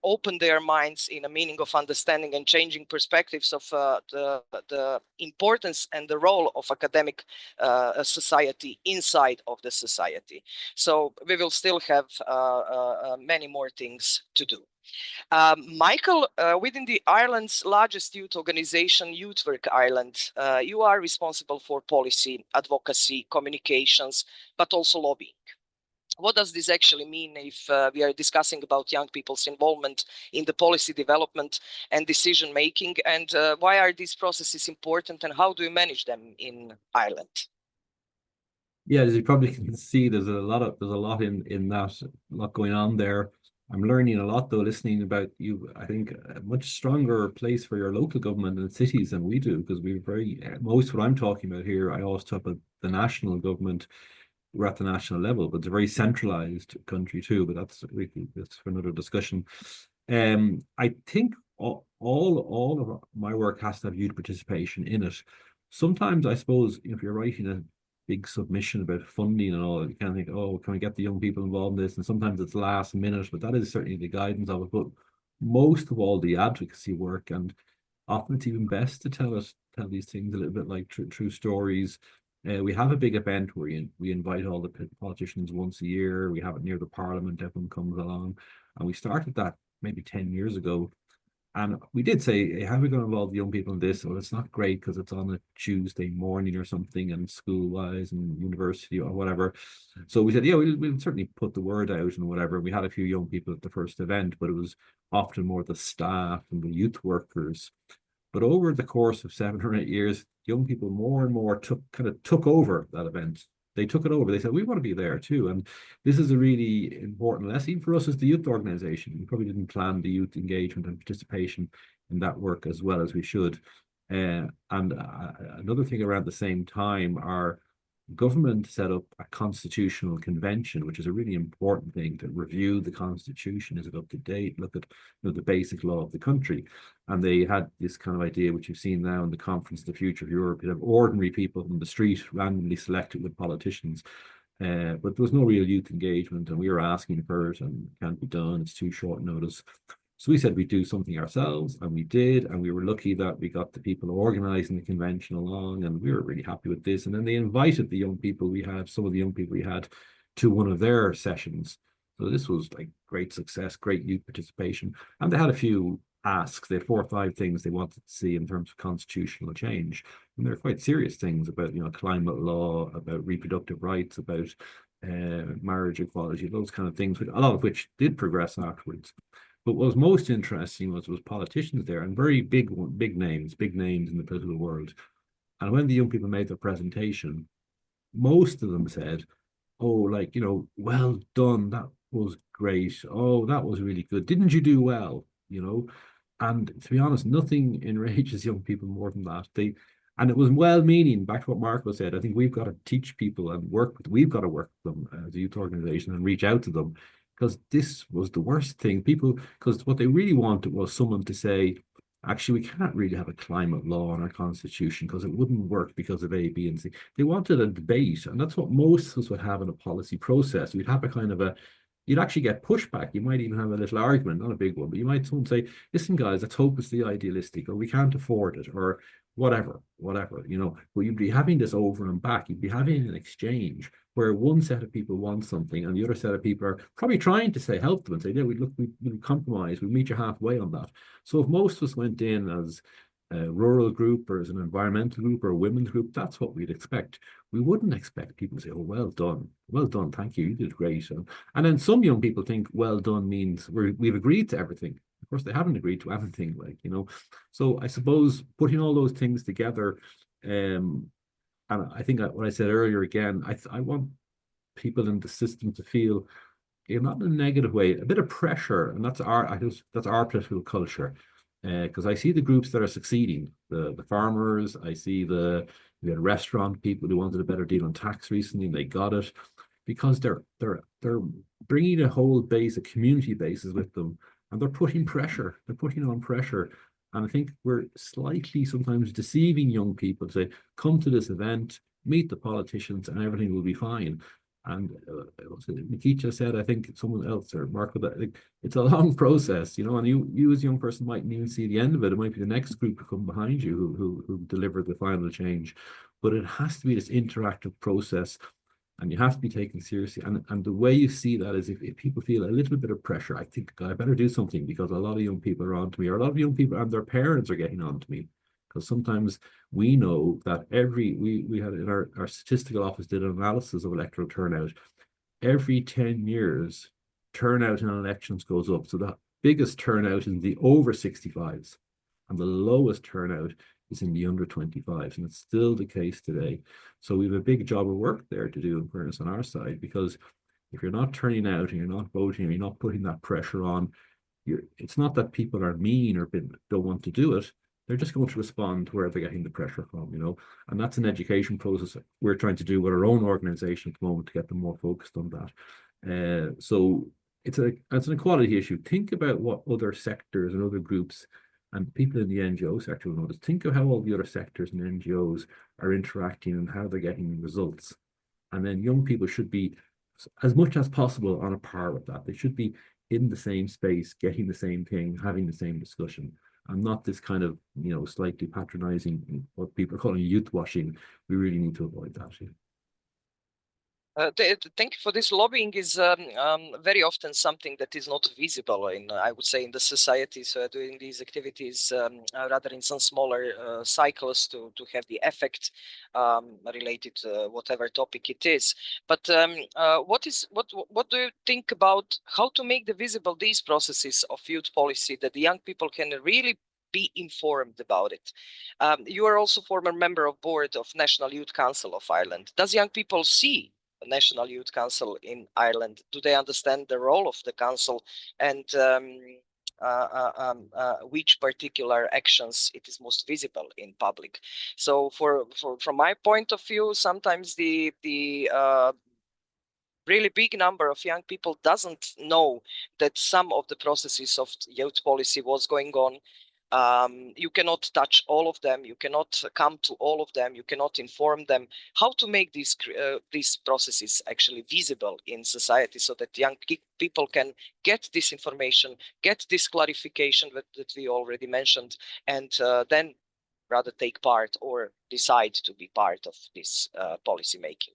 open their minds in a meaning of understanding and changing perspectives of the importance and the role of academic society inside of the society. So we will still have many more things to do. Michael, within the Ireland's largest youth organization, YouthWork Ireland, you are responsible for policy, advocacy, communications, but also lobbying. What does this actually mean if we are discussing about young people's involvement in the policy development and decision making, and why are these processes important, and how do you manage them in Ireland? Yeah, as you probably can see, there's a lot in that, a lot going on there. I'm learning a lot though, listening about you. I think a much stronger place for your local government and cities than we do, because we're most of what I'm talking about here, I always talk about the national government. We're at the national level, but it's a very centralized country too, but that's for another discussion. I think all of my work has to have youth participation in it. Sometimes I suppose if you're writing a big submission about funding and all, you kind of think, oh, can we get the young people involved in this? And sometimes it's last minute, but that is certainly the guidance of it. But most of all the advocacy work, and often it's even best to tell these things a little bit like true stories. We have a big event where we invite all the politicians once a year. We have it near the Parliament. Everyone comes along, and we started that maybe 10 years ago. And we did say, hey, how are we going to involve young people in this? Well, it's not great because it's on a Tuesday morning or something, and school-wise and university or whatever. So we said, yeah, we'll certainly put the word out and whatever. We had a few young people at the first event, but it was often more the staff and the youth workers. But over the course of 7 or 8 years, young people more and more took over that event. They took it over. They said, we want to be there too. And this is a really important lesson for us as the youth organization. We probably didn't plan the youth engagement and participation in that work as well as we should. And another thing around the same time, our government set up a constitutional convention, which is a really important thing, to review the constitution. Is it up to date? Look at the basic law of the country. And they had this kind of idea, which you've seen now in the Conference of the Future of Europe. You have ordinary people on the street randomly selected with politicians. But there was no real youth engagement, and we were asking for it, and it can't be done. It's too short notice. So we said we'd do something ourselves, and we did, and we were lucky that we got the people organizing the convention along, and we were really happy with this. And then they invited the young people we had, some of the young people we had, to one of their sessions. So this was like great success, great youth participation. And they had a few asks. They had 4 or 5 things they wanted to see in terms of constitutional change. And they're quite serious things about, climate law, about reproductive rights, about marriage equality, those kind of things, a lot of which did progress afterwards. But what was most interesting was politicians there, and very big names in the political world. And when the young people made their presentation, most of them said, oh, well done, that was great. Oh, that was really good. Didn't you do well? And to be honest, nothing enrages young people more than that. And it was well-meaning, back to what Marco said. I think we've got to teach people and we've got to work with them as a youth organization and reach out to them, because this was the worst thing. Because what they really wanted was someone to say, actually, we can't really have a climate law in our constitution because it wouldn't work because of A, B, and C. They wanted a debate, and that's what most of us would have in a policy process. We'd have you'd actually get pushback. You might even have a little argument, not a big one, but you might someone say, listen, guys, let's hope it's the idealistic, or we can't afford it, or whatever, but you'd be having this over and back. You'd be having an exchange where one set of people want something and the other set of people are probably trying to help them and say, yeah, we'll compromise, we'll meet you halfway on that. So if most of us went in as a rural group or as an environmental group or a women's group, that's what we'd expect. We wouldn't expect people to say, oh, well done, thank you, you did great. And then some young people think well done means we've agreed to everything. Of course, they haven't agreed to everything, So I suppose putting all those things together, and I think what I said earlier again, I want people in the system to feel, not in a negative way, a bit of pressure, and that's our political culture. Because I see the groups that are succeeding, the farmers. I see we had restaurant people who wanted a better deal on tax recently, and they got it because they're bringing a whole base, a community basis with them, and they're putting pressure. They're putting on pressure, and I think we're slightly sometimes deceiving young people to say, come to this event, meet the politicians, and everything will be fine. And Nikita said, I think someone else or Marco, that it's a long process, and you as a young person mightn't even see the end of it. It might be the next group to come behind you who deliver the final change. But it has to be this interactive process, and you have to be taken seriously. And the way you see that is if people feel a little bit of pressure, I think I better do something, because a lot of young people are on to me, or a lot of young people and their parents are getting on to me. Because sometimes we know that we had in our statistical office did an analysis of electoral turnout. Every 10 years, turnout in elections goes up. So the biggest turnout is in the over 65s, and the lowest turnout is in the under 25s, and it's still the case today. So we have a big job of work there to do, in fairness, on our side, because if you're not turning out and you're not voting and you're not putting that pressure on, it's not that people are mean or don't want to do it. They're just going to respond to where they're getting the pressure from, and that's an education process we're trying to do with our own organization at the moment to get them more focused on that. So it's an equality issue. Think about what other sectors and other groups and people in the NGO sector will notice. Think of how all the other sectors and NGOs are interacting and how they're getting results. And then young people should be, as much as possible, on a par with that. They should be in the same space, getting the same thing, having the same discussion, and not this kind of, you know, slightly patronizing, what people are calling youth washing. We really need to avoid that. Yeah. Thank you for this. Lobbying is very often something that is not visible in, I would say, in the society. So doing these activities rather in some smaller cycles to have the effect related to whatever topic it is. But what do you think about how to make visible these processes of youth policy that the young people can really be informed about it? You are also former member of board of National Youth Council of Ireland. Does young people see National Youth Council in Ireland? Do they understand the role of the council, and which particular actions it is most visible in public? So from my point of view, sometimes the really big number of young people doesn't know that some of the processes of youth policy was going on. You cannot touch all of them. You cannot come to all of them. You cannot inform them. How to make these processes actually visible in society so that young people can get this information, get this clarification that we already mentioned, and then rather take part or decide to be part of this policy making.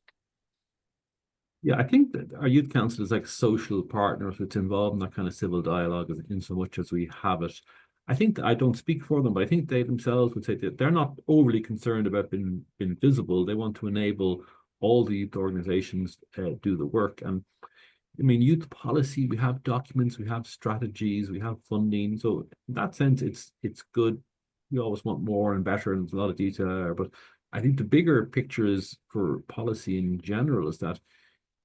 Yeah, I think that our youth council is like social partners that's involved in that kind of civil dialogue in so much as we have it. I think that I don't speak for them, but I think they themselves would say that they're not overly concerned about being visible. They want to enable all the youth organizations do the work. And I mean, youth policy, we have documents, we have strategies, we have funding. So in that sense, it's good. We always want more and better, and there's a lot of detail there. But I think the bigger picture is for policy in general is that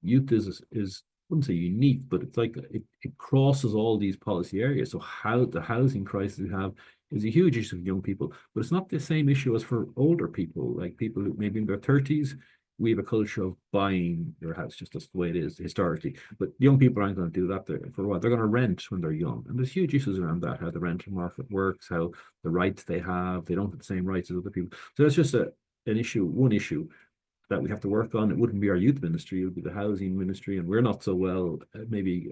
youth is I wouldn't say unique, but it's like it crosses all these policy areas. So how the housing crisis we have is a huge issue for young people, but it's not the same issue as for older people, like people who maybe in their 30s. We have a culture of buying your house, just that's the way it is historically. But young people aren't going to do that for a while. They're going to rent when they're young. And there's huge issues around that, how the rental market works, how the rights they have they don't have the same rights as other people. So that's just one issue that we have to work on. It wouldn't be our youth ministry, it would be the housing ministry, and we're not so well maybe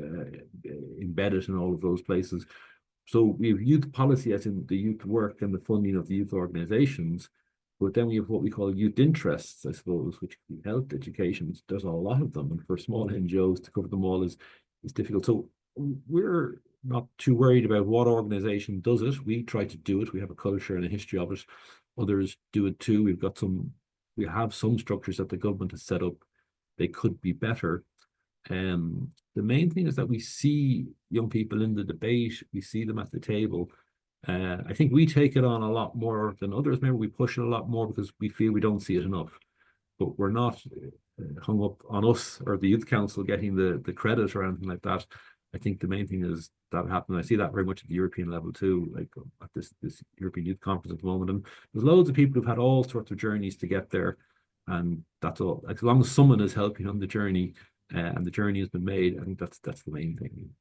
embedded in all of those places. So we have youth policy as in the youth work and the funding of the youth organizations, but then we have what we call youth interests, I suppose, which could be health, education. There's a lot of them, and for small NGOs to cover them all is difficult. So we're not too worried about what organization does it. We try to do it. We have a culture and a history of it. Others do it too. We have some structures that the government has set up. They could be better. The main thing is that we see young people in the debate. We see them at the table. I think we take it on a lot more than others. Maybe we push it a lot more because we feel we don't see it enough. But we're not hung up on us or the Youth Council getting the credit or anything like that. I think the main thing is that happened. I see that very much at the European level too, like at this European Youth Conference at the moment. And there's loads of people who've had all sorts of journeys to get there. And that's all. As long as someone is helping on the journey and the journey has been made, I think that's the main thing.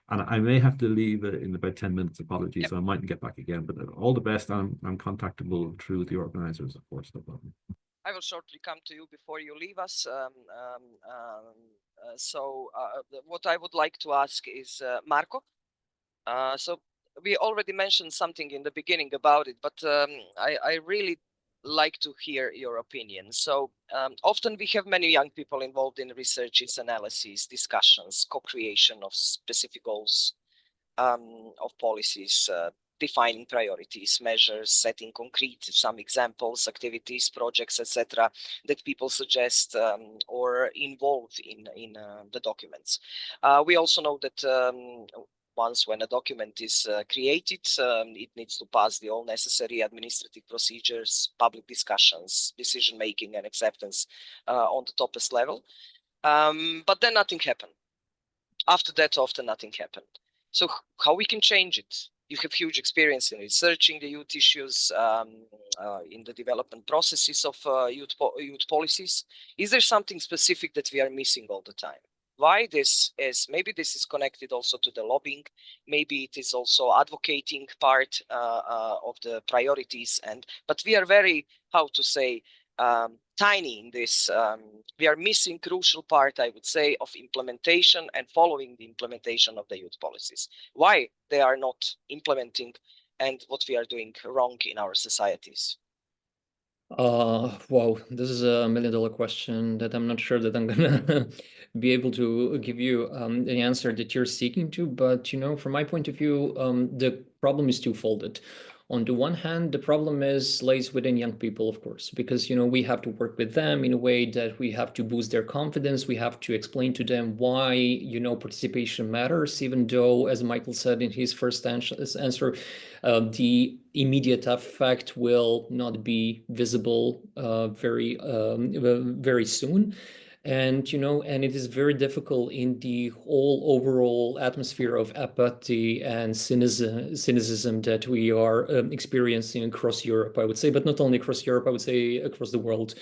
And I may have to leave in about 10 minutes, apologies, yep. So I mightn't get back again, but all the best. I'm contactable through the organizers, of course, no problem. I will shortly come to you before you leave us. What I would like to ask is, Marco, so we already mentioned something in the beginning about it, but I really like to hear your opinion. So often we have many young people involved in researches, analyses, discussions, co-creation of specific goals, of policies, defining priorities, measures, setting concrete some examples, activities, projects, etc., that people suggest or involve in the documents. We also know that once when a document is created, it needs to pass all necessary administrative procedures, public discussions, decision-making and acceptance on the topest level. But then nothing happened. After that, often nothing happened. So how we can change it? You have huge experience in researching the youth issues, in the development processes of youth policies. Is there something specific that we are missing all the time? Why this is, maybe this is connected also to the lobbying, maybe it is also advocating part of the priorities, but we are very, how to say, tiny in this. We are missing crucial part, I would say, of implementation and following the implementation of the youth policies. Why they are not implementing and what we are doing wrong in our societies? Wow, this is a million-dollar question that I'm not sure that I'm gonna be able to give you the answer that you're seeking to. But from my point of view, the problem is twofold. On the one hand, the problem lays within young people, of course, because we have to work with them in a way that we have to boost their confidence. We have to explain to them why participation matters, even though, as Michael said in his first answer, the immediate effect will not be visible very soon. And and it is very difficult in the whole overall atmosphere of apathy and cynicism that we are experiencing across Europe, I would say, but not only across Europe, I would say across the world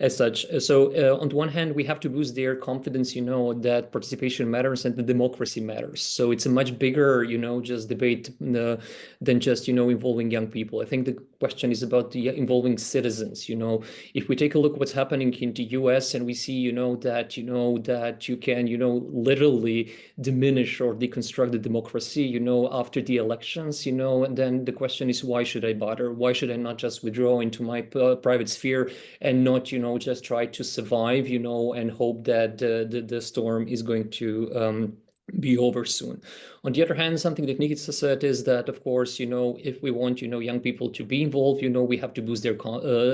as such. So on the one hand, we have to boost their confidence, that participation matters and the democracy matters. So it's a much bigger, just debate than just, involving young people. I think the question is about the involving citizens. If we take a look what's happening in the US and we see, that you can, literally diminish or deconstruct the democracy, after the elections, and then the question is, why should I bother? Why should I not just withdraw into my private sphere and not, just try to survive, and hope that the storm is going to be over soon. On the other hand, something that Nikita said is that, of course, if we want, young people to be involved, we have to boost their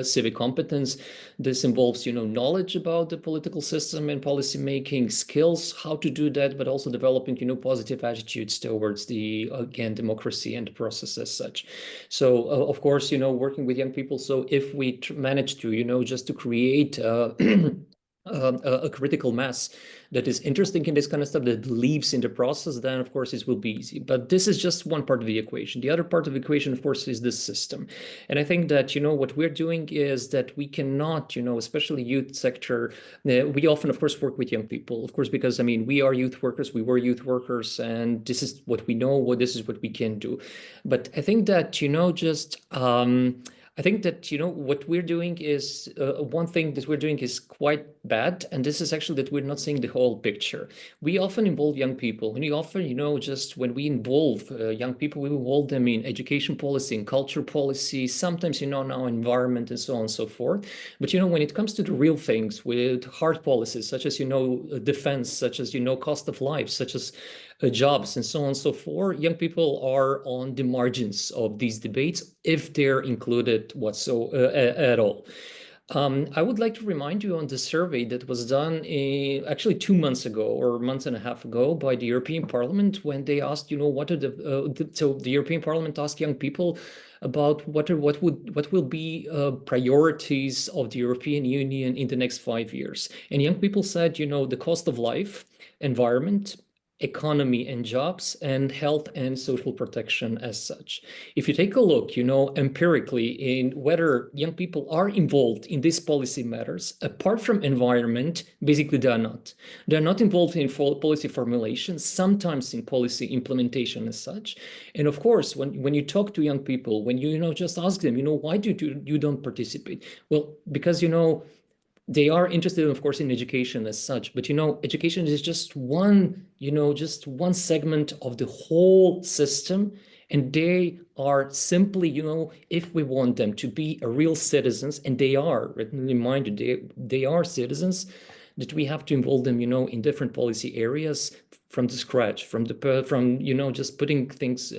civic competence. This involves, knowledge about the political system and policy making, skills, how to do that, but also developing, positive attitudes towards the, again, democracy and the process as such. So, of course, working with young people. So if we manage to, just to create a critical mass that is interested in this kind of stuff, that believes in the process, then of course it will be easy. But this is just one part of the equation. The other part of the equation, of course, is this system. And I think that, what we're doing is that we cannot, especially youth sector, we often, of course, work with young people, of course, because, we are youth workers, we were youth workers, and this is what we know, this is what we can do. But I think that, I think that, what we're doing is, one thing that we're doing is quite bad. And this is actually that we're not seeing the whole picture. We often involve young people. And we often, just when we involve young people, we involve them in education policy, in culture policy, sometimes, now environment and so on and so forth. But, when it comes to the real things with hard policies, such as, defense, such as, cost of life, such as jobs and so on and so forth, young people are on the margins of these debates if they're included at all. I would like to remind you on the survey that was done actually 2 months ago or a month and a half ago by the European Parliament, when they asked, what are so the European Parliament asked young people about what will be priorities of the European Union in the next 5 years. And young people said, the cost of life, environment, economy and jobs, and health and social protection as such. If you take a look, empirically in whether young people are involved in these policy matters, apart from environment, basically they're not. They're not involved in policy formulation, sometimes in policy implementation as such. And of course, when you talk to young people, when you just ask them, why do you don't participate? Well, because, they are interested, of course, in education as such, but education is just one segment of the whole system, and they are simply, if we want them to be a real citizens, and they are, remind you, they are citizens, that we have to involve them, in different policy areas from the scratch, from just putting things,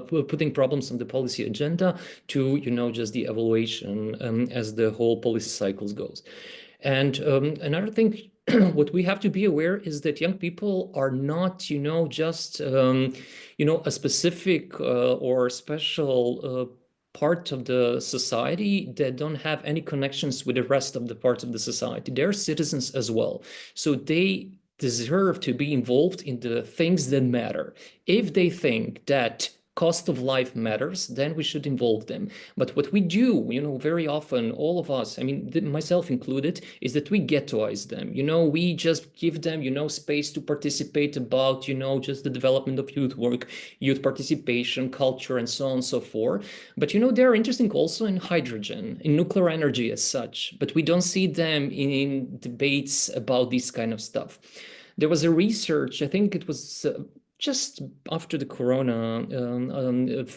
putting problems on the policy agenda to, just the evaluation as the whole policy cycles goes. And another thing, what we have to be aware is that young people are not, just, a specific or special part of the society that don't have any connections with the rest of the parts of the society. They're citizens as well. So they deserve to be involved in the things that matter. If they think that cost of life matters, then we should involve them. But what we do, very often, all of us, I mean, myself included, is that we ghettoize them. We just give them, space to participate about, just the development of youth work, youth participation, culture, and so on and so forth. But, they are interesting also in hydrogen, in nuclear energy as such, but we don't see them in debates about this kind of stuff. There was a research, I think it was just after the corona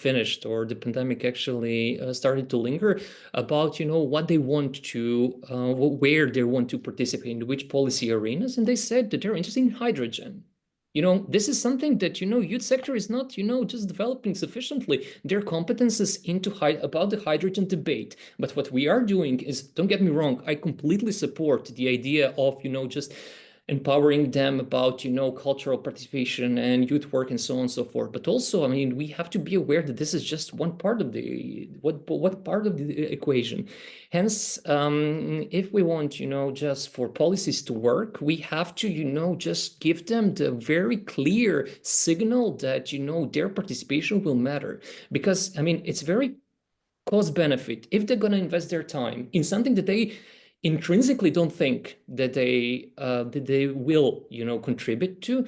finished, or the pandemic actually started to linger, about what they want to, where they want to participate, in which policy arenas, and they said that they're interested in hydrogen. This is something that youth sector is not just developing sufficiently their competences about the hydrogen debate. But what we are doing is, don't get me wrong, I completely support the idea of just empowering them about cultural participation and youth work and so on and so forth. But also, I mean, we have to be aware that this is just one part of the what part of the equation. Hence, if we want just for policies to work, we have to just give them the very clear signal that their participation will matter. Because I mean, it's very cost benefit if they're going to invest their time in something that they intrinsically don't think that they will contribute to,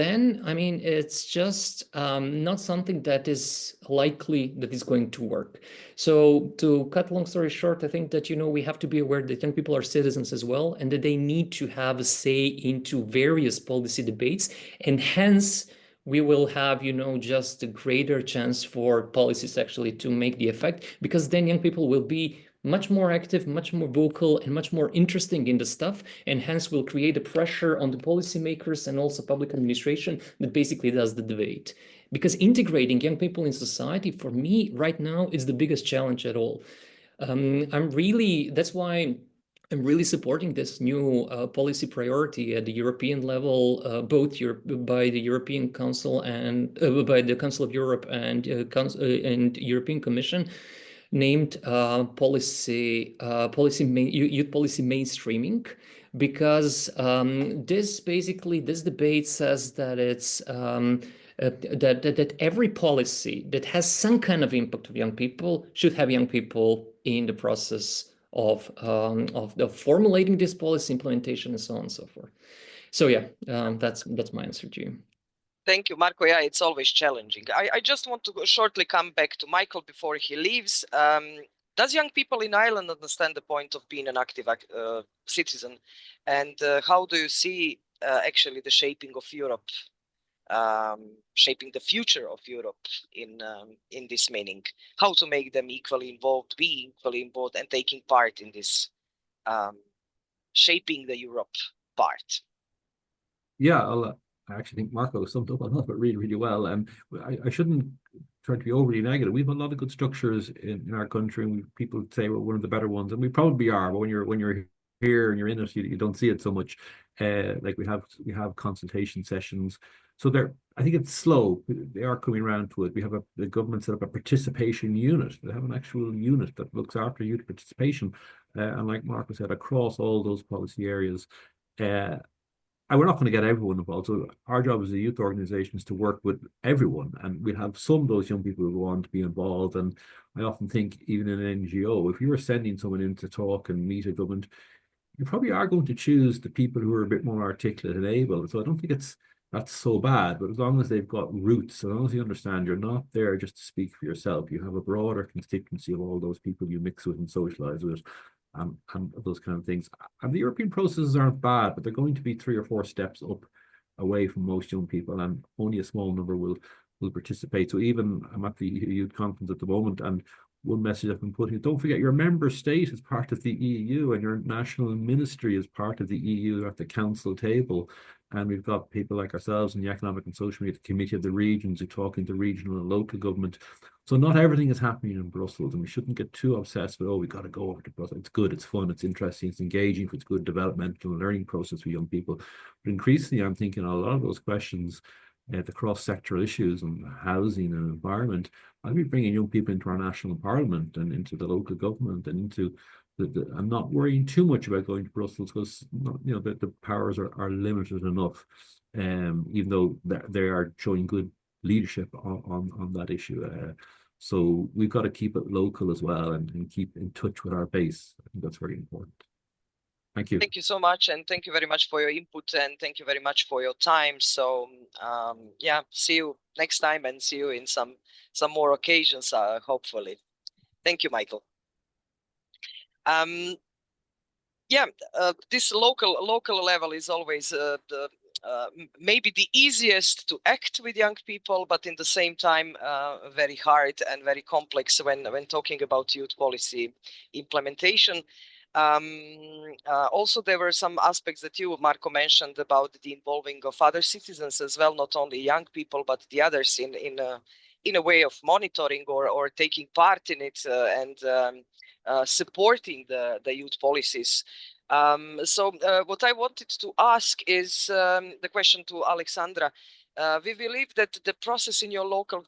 then I mean it's just not something that is likely that is going to work. So to cut long story short, I think that we have to be aware that young people are citizens as well, and that they need to have a say into various policy debates, and hence we will have just a greater chance for policies actually to make the effect, because then young people will be much more active, much more vocal, and much more interesting in the stuff, and hence will create a pressure on the policymakers and also public administration that basically does the debate. Because integrating young people in society, for me right now, is the biggest challenge at all. That's why I'm really supporting this new policy priority at the European level, both by the European Council and by the Council of Europe and European Commission, named youth policy mainstreaming, because this debate says that it's that every policy that has some kind of impact on young people should have young people in the process of formulating this policy, implementation, and so on and so forth. So yeah, that's my answer to you. Thank you, Marko. Yeah, it's always challenging. I just want to shortly come back to Michael before he leaves. Does young people in Ireland understand the point of being an active citizen? And how do you see actually the shaping of Europe, shaping the future of Europe in this meaning? How to make them equally involved, be equally involved, and taking part in this shaping the Europe part? Yeah, I actually think Marko summed up on that really, really well. I shouldn't try to be overly negative. We have a lot of good structures in our country, and people say we're one of the better ones, and we probably are. But when you're here and you're in it, you don't see it so much. Like we have consultation sessions. So I think it's slow. They are coming around to it. We have the government set up a participation unit. They have an actual unit that looks after youth participation, and like Marko said, across all those policy areas. And we're not going to get everyone involved. So our job as a youth organization is to work with everyone, and we'll have some of those young people who want to be involved. And I often think, even in an NGO, if you're sending someone in to talk and meet a government, you probably are going to choose the people who are a bit more articulate and able. So I don't think that's so bad, but as long as they've got roots, as long as you understand you're not there just to speak for yourself, you have a broader constituency of all those people you mix with and socialize with, and those kind of things. And the European processes aren't bad, but they're going to be 3 or 4 steps up away from most young people, and only a small number will participate. So even I'm at the youth conference at the moment, and one message I've been putting, don't forget your member state is part of the EU, and your national ministry is part of the EU at the council table. And we've got people like ourselves in the Economic and Social Committee of the Regions who talk into regional and local government. So not everything is happening in Brussels, and we shouldn't get too obsessed with, we got to go over to Brussels. It's good, it's fun, it's interesting, it's engaging, it's good developmental and learning process for young people. But increasingly, I'm thinking a lot of those questions, the cross-sectoral issues and housing and environment, I'll be bringing young people into our national parliament and into the local government and into I'm not worrying too much about going to Brussels, because the powers are limited enough, even though they are showing good leadership on that issue. So we've got to keep it local as well and keep in touch with our base. I think that's very important. Thank you. Thank you so much, and thank you very much for your input, and thank you very much for your time. So yeah, see you next time, and see you in some more occasions, hopefully. Thank you, Michael. Yeah, this local level is always maybe the easiest to act with young people, but in the same time very hard and very complex when talking about youth policy implementation. Also, there were some aspects that you, Marco, mentioned about the involving of other citizens as well, not only young people, but the others in a way of monitoring or taking part in it and supporting the youth policies. So what I wanted to ask is the question to Alexandra. We believe that the process in your local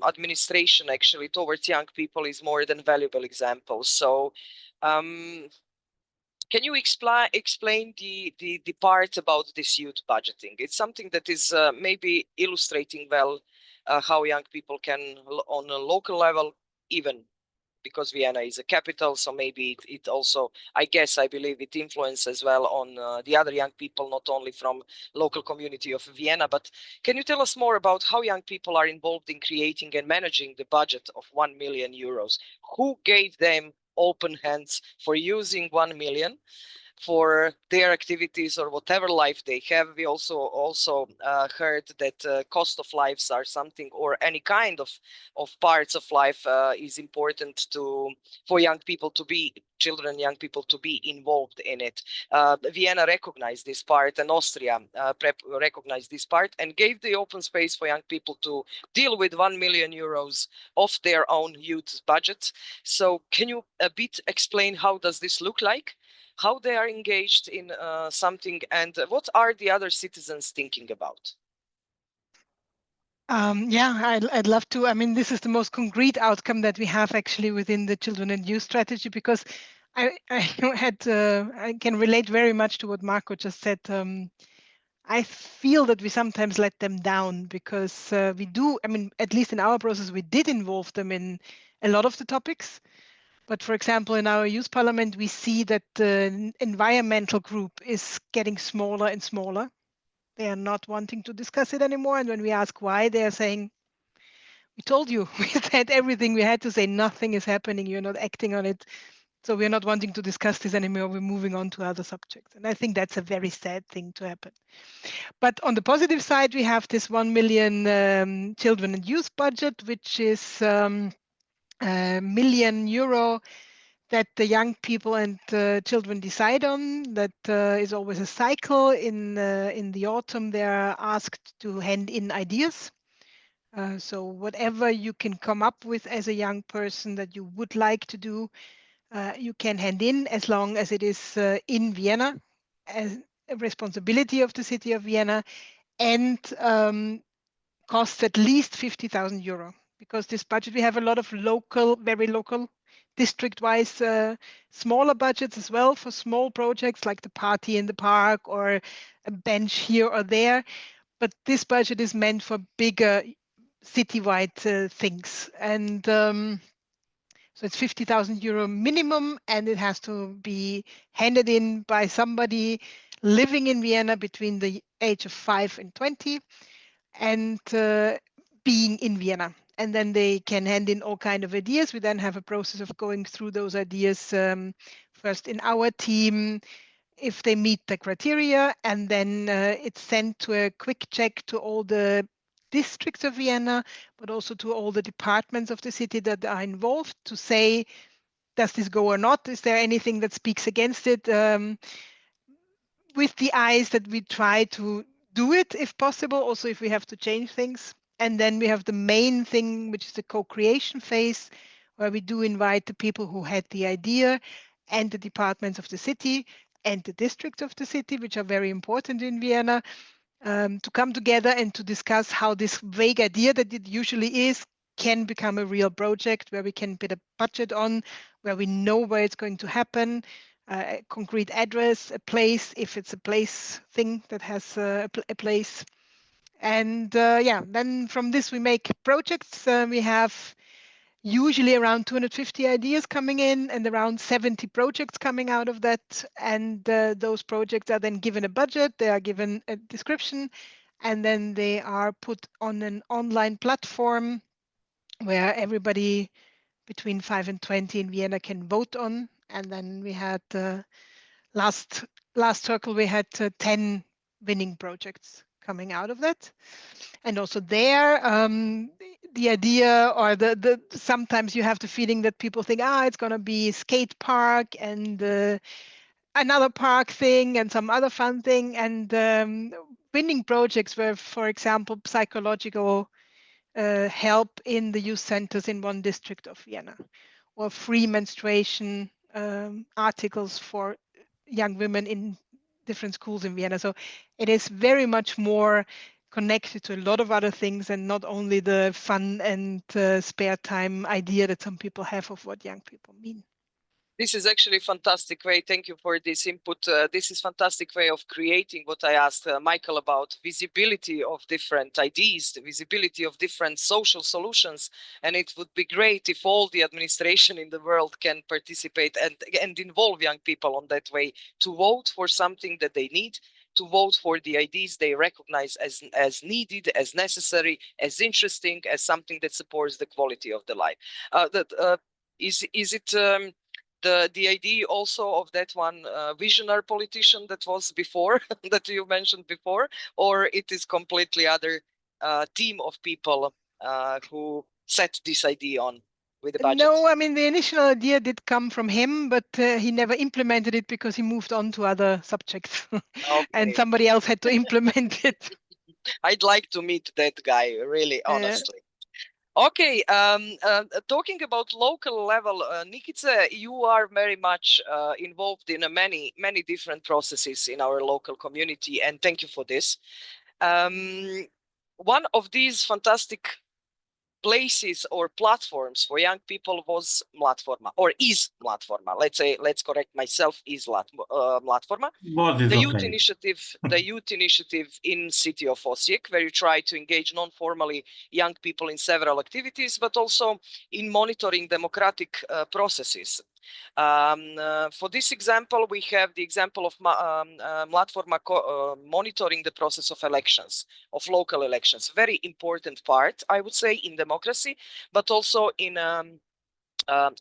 administration actually towards young people is more than valuable examples. So can you explain the part about this youth budgeting? It's something that is maybe illustrating well how young people can, on a local level, even because Vienna is a capital, so maybe it also, I believe it influences as well on the other young people, not only from local community of Vienna. But can you tell us more about how young people are involved in creating and managing the budget of 1 million euros? Who gave them open hands for using 1 million for their activities or whatever life they have? We also heard that cost of lives are something, or any kind of parts of life is important for young people to be, children, young people to be involved in it. Vienna recognized this part, and Austria recognized this part and gave the open space for young people to deal with 1 million euros of their own youth budget. So can you a bit explain how does this look like? How they are engaged in something, and what are the other citizens thinking about? Yeah, I'd love to. I mean, this is the most concrete outcome that we have actually within the children and youth strategy, because I can relate very much to what Marco just said. I feel that we sometimes let them down because we do, I mean, at least in our process, we did involve them in a lot of the topics. But for example, in our youth parliament, we see that the environmental group is getting smaller and smaller. They are not wanting to discuss it anymore. And when we ask why, they are saying, we told you, we said everything we had to say, nothing is happening, you're not acting on it. So we're not wanting to discuss this anymore, we're moving on to other subjects. And I think that's a very sad thing to happen. But on the positive side, we have this 1 million children and youth budget, which is €1 million that the young people and children decide on. That is always a cycle. In the autumn, they are asked to hand in ideas. So whatever you can come up with as a young person that you would like to do, you can hand in, as long as it is in Vienna, as a responsibility of the city of Vienna, and costs at least €50,000. Because this budget, we have a lot of local, very local, district-wise smaller budgets as well for small projects like the party in the park or a bench here or there. But this budget is meant for bigger citywide things. And so it's €50,000 minimum, and it has to be handed in by somebody living in Vienna between the age of 5 and 20 and being in Vienna. And then they can hand in all kinds of ideas. We then have a process of going through those ideas first in our team, if they meet the criteria, and then it's sent to a quick check to all the districts of Vienna, but also to all the departments of the city that are involved to say, does this go or not? Is there anything that speaks against it? With the eyes that we try to do it if possible, also if we have to change things. And then we have the main thing, which is the co-creation phase, where we do invite the people who had the idea and the departments of the city and the districts of the city, which are very important in Vienna, to come together and to discuss how this vague idea that it usually is can become a real project where we can put a budget on, where we know where it's going to happen, a concrete address, a place, if it's a place thing that has a place, And yeah, then from this we make projects. We have usually around 250 ideas coming in and around 70 projects coming out of that. And those projects are then given a budget, they are given a description, and then they are put on an online platform where everybody between 5 and 20 in Vienna can vote on. And then we had last circle, we had 10 winning projects coming out of that. And also there, the idea or the sometimes you have the feeling that people think, it's going to be skate park and another park thing and some other fun thing. And winning projects were, for example, psychological help in the youth centers in one district of Vienna, or free menstruation articles for young women in different schools in Vienna. So it is very much more connected to a lot of other things and not only the fun and spare time idea that some people have of what young people mean. This is actually a fantastic way. Thank you for this input. This is fantastic way of creating what I asked Michael about, visibility of different ideas, the visibility of different social solutions. And it would be great if all the administration in the world can participate and involve young people on that way to vote for something that they need, to vote for the ideas they recognize as needed, as necessary, as interesting, as something that supports the quality of the life. Is it the idea also of that one visionary politician that was before, that you mentioned before, or it is completely other team of people who set this idea on with the budget? No, I mean, the initial idea did come from him, but he never implemented it because he moved on to other subjects. Okay. And somebody else had to implement it. I'd like to meet that guy, really, honestly. Okay, talking about local level, Nikice, you are very much involved in many different processes in our local community, and thank you for this. One of these fantastic places or platforms for young people was Mlatforma, or is Mlatforma. Let's correct myself, is Mlatforma. The youth initiative in city of Osijek, where you try to engage non-formally young people in several activities, but also in monitoring democratic processes. For this example, we have the example of Mlatforma monitoring the process of elections, of local elections. Very important part, I would say, in democracy, but also in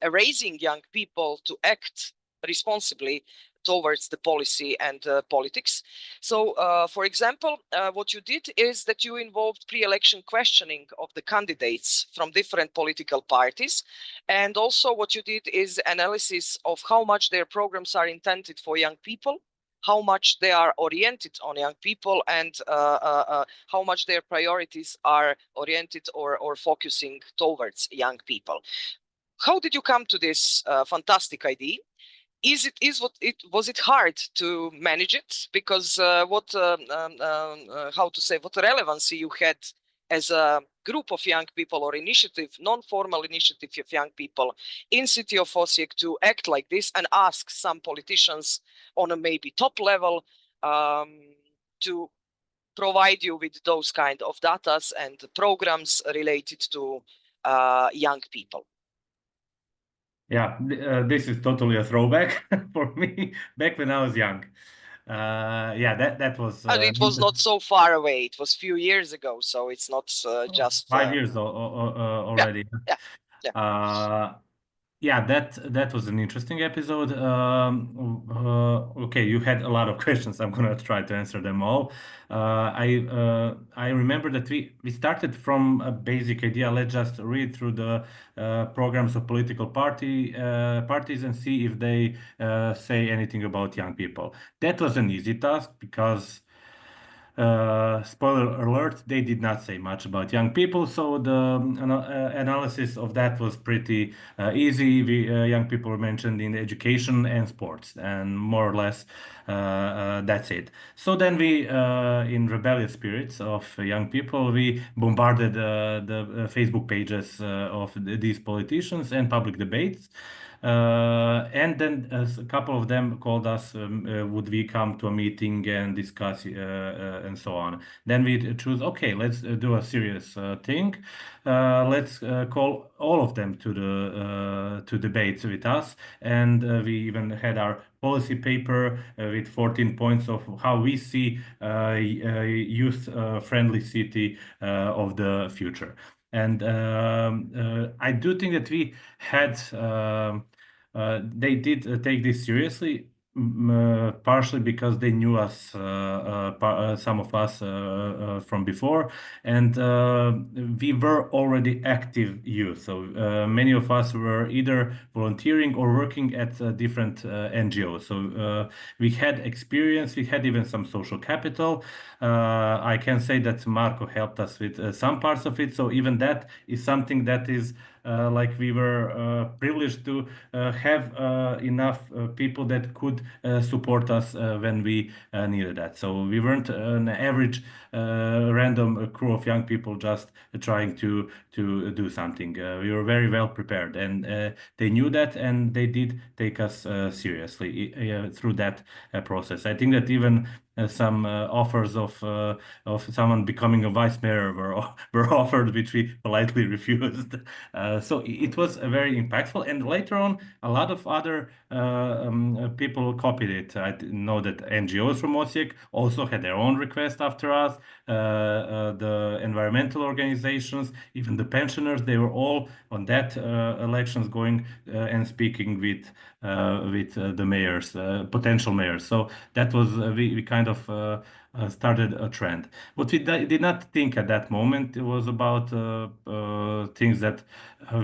raising young people to act responsibly towards the policy and politics. So, for example, what you did is that you involved pre-election questioning of the candidates from different political parties. And also what you did is analysis of how much their programs are intended for young people, how much they are oriented on young people, and how much their priorities are oriented or focusing towards young people. How did you come to this fantastic idea? Was it hard to manage it? Because what relevancy you had as a group of young people or initiative, non-formal initiative of young people in city of Osijek to act like this and ask some politicians on a maybe top level to provide you with those kind of data and programs related to young people. Yeah, this is totally a throwback for me back when I was young. Yeah, that was. It was not so far away. It was a few years ago, so it's not just 5 years already. Yeah. Yeah, that was an interesting episode. Okay, you had a lot of questions. I'm gonna try to answer them all. I remember that we started from a basic idea. Let's just read through the programs of political parties and see if they say anything about young people. That was an easy task because spoiler alert, they did not say much about young people, so the analysis of that was pretty easy. Young people were mentioned in education and sports, and more or less that's it. So then we, in rebellious spirits of young people, we bombarded the Facebook pages of these politicians and public debates. And then a couple of them called us, would we come to a meeting and discuss and so on. Then we choose, okay, let's do a serious thing. Let's call all of them to debate with us. And we even had our policy paper with 14 points of how we see a youth-friendly city of the future. And I do think that we had, they did take this seriously, partially because they knew us, some of us from before, and we were already active youth. So many of us were either volunteering or working at different NGOs. So we had experience, we had even some social capital. I can say that Marco helped us with some parts of it. So even that is something that is like we were privileged to have enough people that could support us when we needed that. So we weren't an average random crew of young people just trying to do something. We were very well prepared, and they knew that, and they did take us seriously through that process. I think that even some offers of someone becoming a vice mayor were offered, which we politely refused. So it was very impactful, and later on, a lot of other people copied it. I know that NGOs from Osijek also had their own request after us. The environmental organizations, even the pensioners, they were all on that elections going and speaking with the mayors, potential mayors. So that was we kind of started a trend. What we did not think at that moment, it was about things that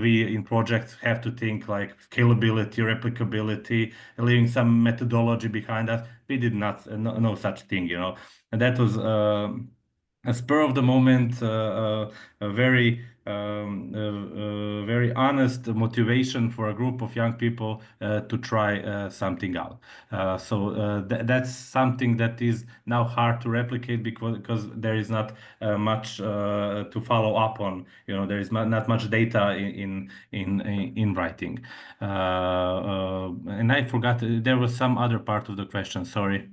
we in projects have to think, like scalability, replicability, leaving some methodology behind us. We did not know such thing, you know, and that was a spur of the moment, a very very honest motivation for a group of young people to try something out. So that's something that is now hard to replicate because there is not much to follow up on. You know, there is not much data in writing. And I forgot there was some other part of the question. Sorry.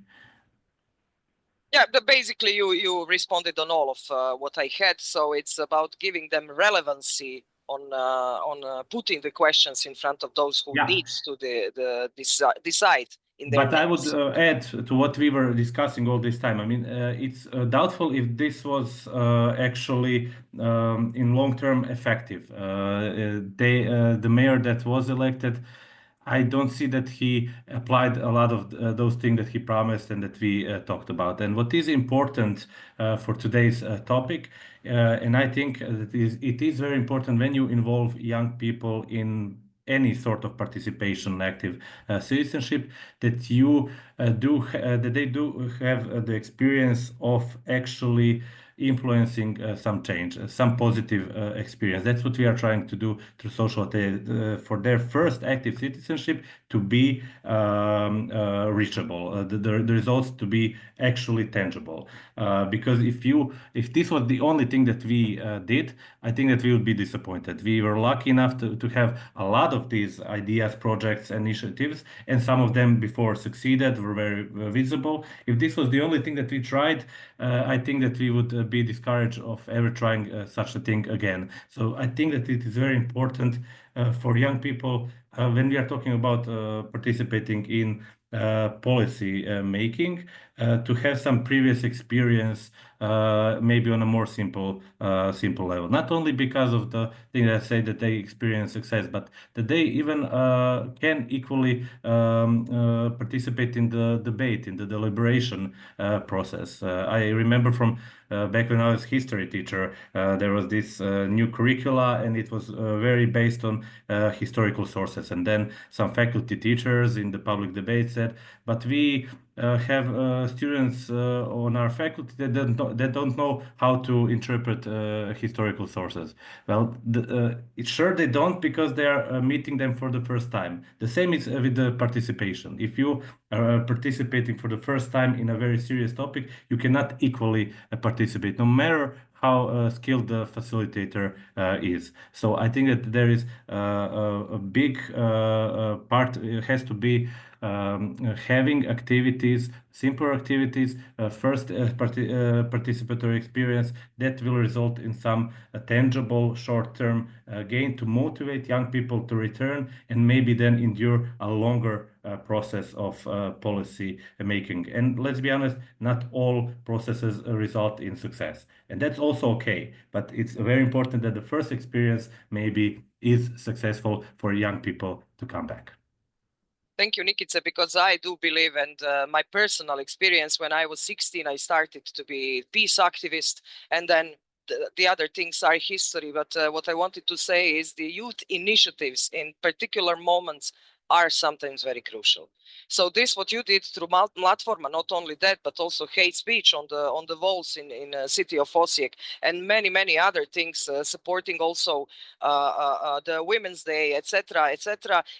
Yeah, but basically you responded on all of what I had. So it's about giving them relevancy on putting the questions in front of those who needs to decide in their But I would names. add to what we were discussing all this time. I mean, it's doubtful if this was actually in long term effective. The mayor that was elected, I don't see that he applied a lot of those things that he promised and that we talked about. And what is important for today's topic, and I think that it is very important when you involve young people in any sort of participation, active citizenship, that you that they do have the experience of actually influencing some change, some positive experience. That's what we are trying to do through social for their first active citizenship to be reachable, the results to be actually tangible. Because if this was the only thing that we did, I think that we would be disappointed. We were lucky enough to have a lot of these ideas, projects, initiatives, and some of them before succeeded, were very visible. If this was the only thing that we tried, I think that we would be discouraged of ever trying such a thing again. So I think that it is very important for young people when we are talking about participating in policy making, to have some previous experience, maybe on a more simple level. Not only because of the thing that I say that they experience success, but that they even can equally participate in the debate, in the deliberation process. I remember from back when I was history teacher, there was this new curricula, and it was very based on historical sources. And then some faculty teachers in the public debate said, but we have students on our faculty that don't know how to interpret historical sources. Well, sure they don't, because they are meeting them for the first time. The same is with the participation. If you are participating for the first time in a very serious topic, you cannot equally participate, no matter how skilled the facilitator is. So I think that there is a big part has to be having activities, simpler activities, first participatory experience that will result in some tangible short-term gain to motivate young people to return and maybe then endure a longer process of policy making. And let's be honest, not all processes result in success. And that's also okay. But it's very important that the first experience maybe is successful for young people to come back. Thank you, 𝐘𝐨𝐿, because I do believe, and my personal experience, when I was 16, I started to be peace activist, and then the other things are history. But what I wanted to say is the youth initiatives in particular moments are sometimes very crucial. So this, what you did through Platforma, not only that, but also hate speech on the walls in city of Osijek, and many other things, supporting also the Women's Day, etc.,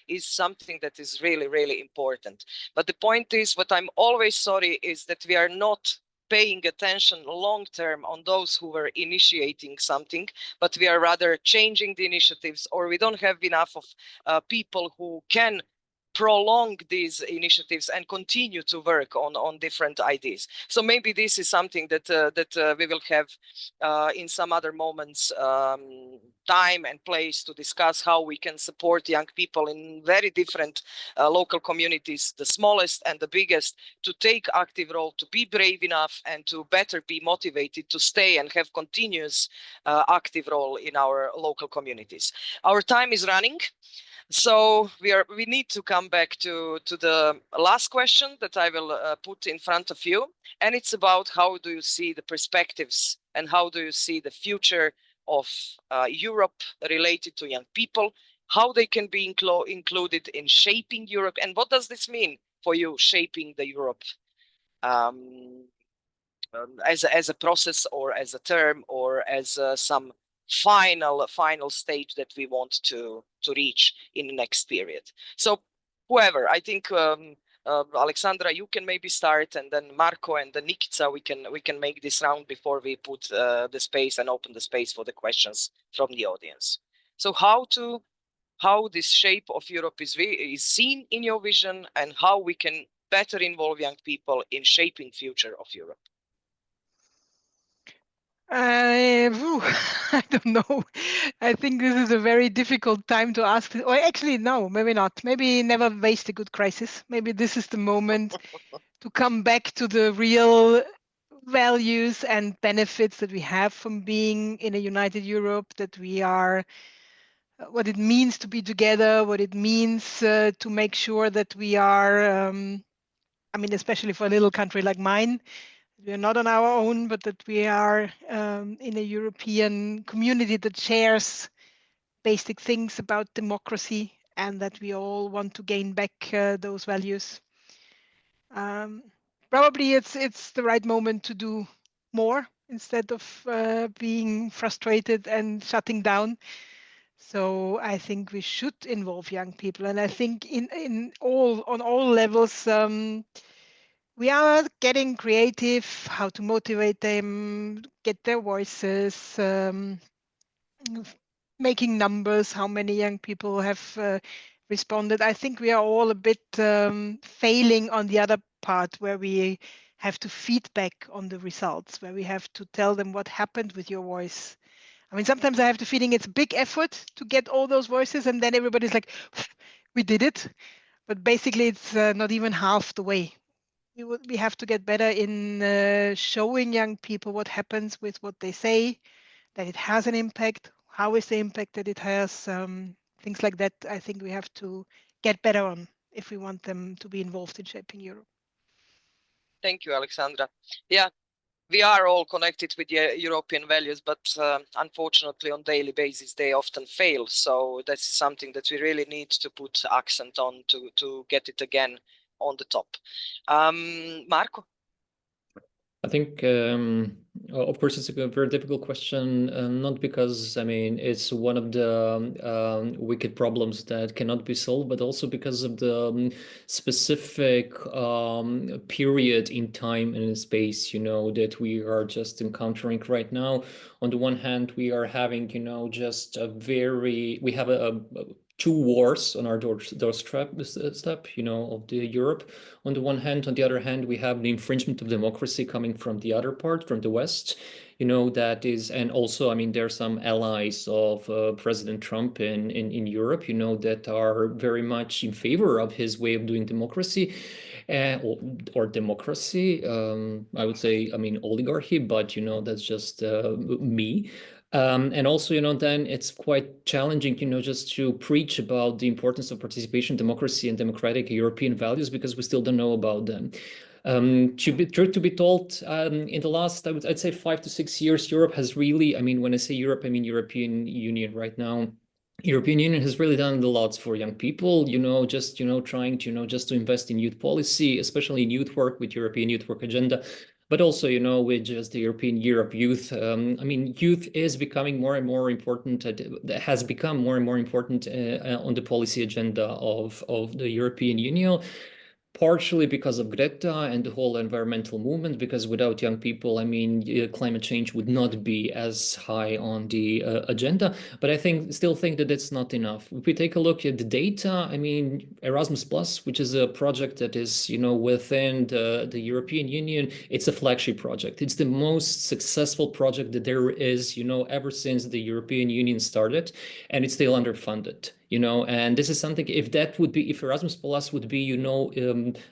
is something that is really important. But the point is, what I'm always sorry is that we are not paying attention long term on those who were initiating something, but we are rather changing the initiatives, or we don't have enough of people who can prolong these initiatives and continue to work on different ideas. So maybe this is something that we will have in some other moments, time and place to discuss how we can support young people in very different local communities, the smallest and the biggest, to take active role, to be brave enough, and to better be motivated to stay and have continuous active role in our local communities. Our time is running. So we need to come back to the last question that I will put in front of you, and it's about how do you see the perspectives and how do you see the future of Europe related to young people, how they can be included in shaping Europe, and what does this mean for you, shaping the Europe as a process, or as a term, or as some final stage that we want to reach in the next period. So whoever, I think Alexandra, you can maybe start, and then Marko and then 𝐘𝐨𝐿, we can make this round before we put the space and open the space for the questions from the audience. So how this shape of Europe is seen in your vision, and how we can better involve young people in shaping future of Europe. I don't know. I think this is a very difficult time to ask. Or actually, no, maybe not. Maybe never waste a good crisis. Maybe this is the moment to come back to the real values and benefits that we have from being in a united Europe, that we are, what it means to be together, what it means to make sure that we are, I mean, especially for a little country like mine, we are not on our own, but that we are in a European community that shares basic things about democracy, and that we all want to gain back those values. Probably it's the right moment to do more instead of being frustrated and shutting down. So I think we should involve young people, and I think on all levels. We are getting creative, how to motivate them, get their voices, making numbers, how many young people have responded. I think we are all a bit failing on the other part, where we have to feedback on the results, where we have to tell them what happened with your voice. I mean, sometimes I have the feeling it's a big effort to get all those voices, and then everybody's like, we did it. But basically, it's not even half the way. We have to get better in showing young people what happens with what they say, that it has an impact, how is the impact that it has, things like that. I think we have to get better on if we want them to be involved in shaping Europe. Thank you, Alexandra. Yeah, we are all connected with European values, but unfortunately on daily basis they often fail. So that's something that we really need to put accent on to get it again on the top. Marko? I think Of course, it's a very difficult question, not because, I mean, it's one of the wicked problems that cannot be solved, but also because of the specific period in time and in space, that we are just encountering right now. On the one hand, we are having, just we have two wars on our doorstep, of the Europe. On the one hand, on the other hand, we have the infringement of democracy coming from the other part, from the West. That is, and also, I mean, there are some allies of President Trump in Europe, that are very much in favor of his way of doing democracy. Or democracy, I would say, I mean, oligarchy, but, that's just me. And also, then it's quite challenging, just to preach about the importance of participation, democracy, and democratic European values, because we still don't know about them. Truth to be told, in the last, I'd say 5 to 6 years, Europe has really, I mean, when I say Europe, I mean European Union right now. European Union has really done a lot for young people, just, trying to, just to invest in youth policy, especially in youth work with European Youth Work Agenda. But also, with just the European Year of Youth, I mean, youth is becoming more and more important, has become more and more important on the policy agenda of the European Union. Partially because of Greta and the whole environmental movement, because without young people, I mean, climate change would not be as high on the agenda. But I still think that it's not enough. If we take a look at the data, I mean, Erasmus Plus, which is a project that is, within the European Union, it's a flagship project. It's the most successful project that there is, ever since the European Union started, and it's still underfunded. And this is something, if Erasmus Plus would be,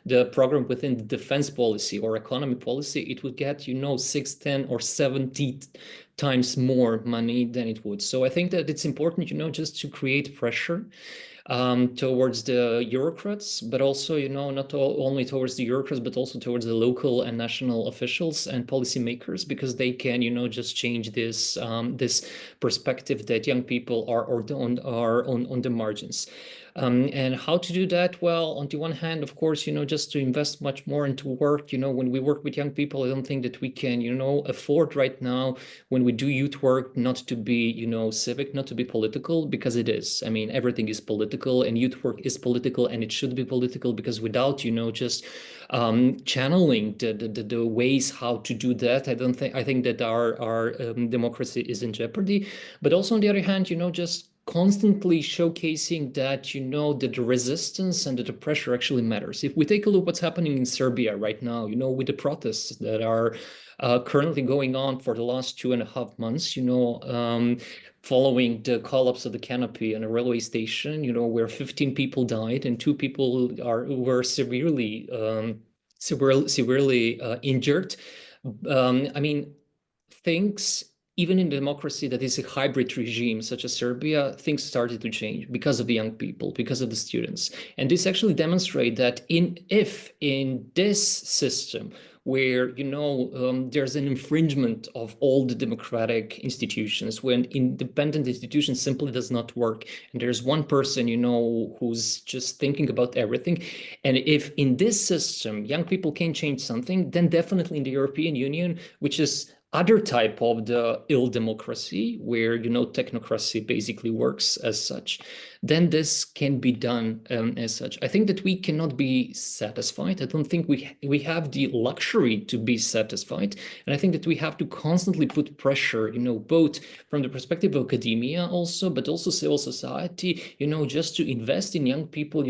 the program within the defense policy or economy policy, it would get, 6, 10, or 70 times more money than it would. So I think that it's important, just to create pressure towards the bureaucrats, but also, not only towards the bureaucrats, but also towards the local and national officials and policymakers, because they can, just change this perspective that young people are on the margins. And how to do that? Well, on the one hand, of course, just to invest much more into work. When we work with young people, I don't think that we can, afford right now, when we do youth work, not to be, civic, not to be political, because it is. I mean, everything is political, and youth work is political, and it should be political, because without, just channeling the ways how to do that, I think that our democracy is in jeopardy. But also, on the other hand, just constantly showcasing that, that the resistance and that the pressure actually matters. If we take a look what's happening in Serbia right now, with the protests that are currently going on for the last 2.5 months, following the collapse of the canopy on a railway station, where 15 people died and 2 people were severely injured. I mean, things, even in democracy that is a hybrid regime such as Serbia, things started to change because of the young people, because of the students. And this actually demonstrates that if in this system where, there's an infringement of all the democratic institutions, when independent institutions simply does not work, and there's one person, who's just thinking about everything. And if in this system, young people can change something, then definitely in the European Union, which is other type of the ill democracy, where technocracy basically works as such, then this can be done as such. I think that we cannot be satisfied. I don't think we have the luxury to be satisfied, and I think that we have to constantly put pressure, both from the perspective of academia also, but also civil society, just to invest in young people,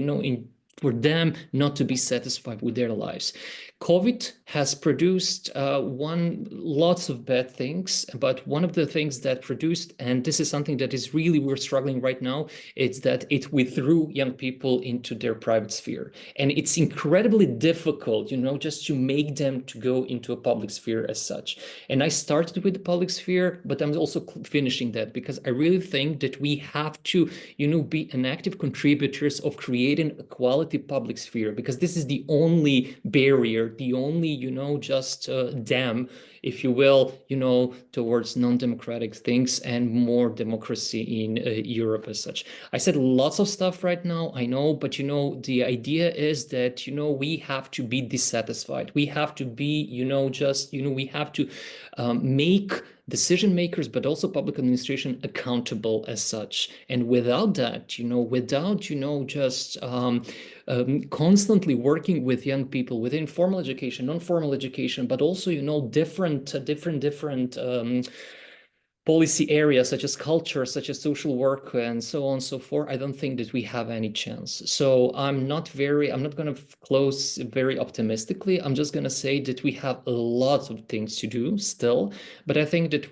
for them not to be satisfied with their lives. COVID has produced lots of bad things, but one of the things that produced, and this is something that is really we're struggling right now, it's that it withdrew young people into their private sphere. And it's incredibly difficult, just to make them to go into a public sphere as such. And I started with the public sphere, but I'm also finishing that, because I really think that we have to, be an active contributors of creating a quality public sphere, because this is the only barrier they're the only, just dam, if you will, towards non-democratic things and more democracy in Europe as such. I said lots of stuff right now, I know, but the idea is that we have to be dissatisfied. We have to be, we have to make decision makers, but also public administration accountable as such. And without that, without just constantly working with young people within formal education, non-formal education, but also different policy areas such as culture, such as social work, and so on and so forth, I don't think that we have any chance. So I'm not going to close very optimistically. I'm just going to say that we have a lot of things to do still, but I think that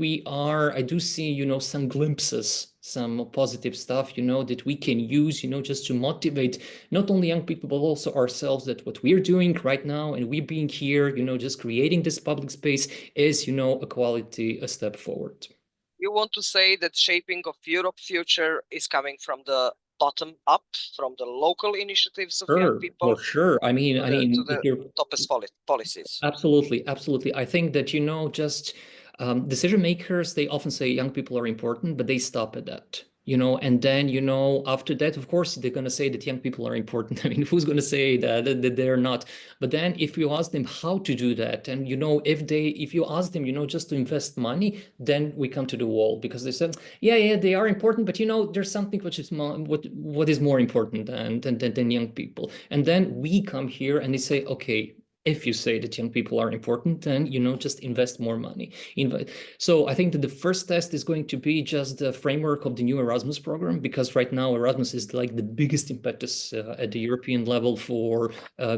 I do see, some glimpses, some positive stuff, that we can use, just to motivate not only young people, but also ourselves, that what we're doing right now and we being here, just creating this public space is, a step forward. You want to say that shaping of Europe future is coming from the bottom up, from the local initiatives of young people? For sure. I mean, to the topest policies. Absolutely, absolutely. I think that, just decision makers, they often say young people are important, but they stop at that. And then, after that, of course, they're going to say that young people are important. I mean, who's going to say that they're not? But then if you ask them how to do that, and, if you ask them, just to invest money, then we come to the wall, because they said, yeah, they are important, but, there's something which is what is more important than young people. And then we come here and they say, okay, if you say that young people are important, then, just invest more money. So I think that the first test is going to be just the framework of the new Erasmus program, because right now Erasmus is like the biggest impetus at the European level for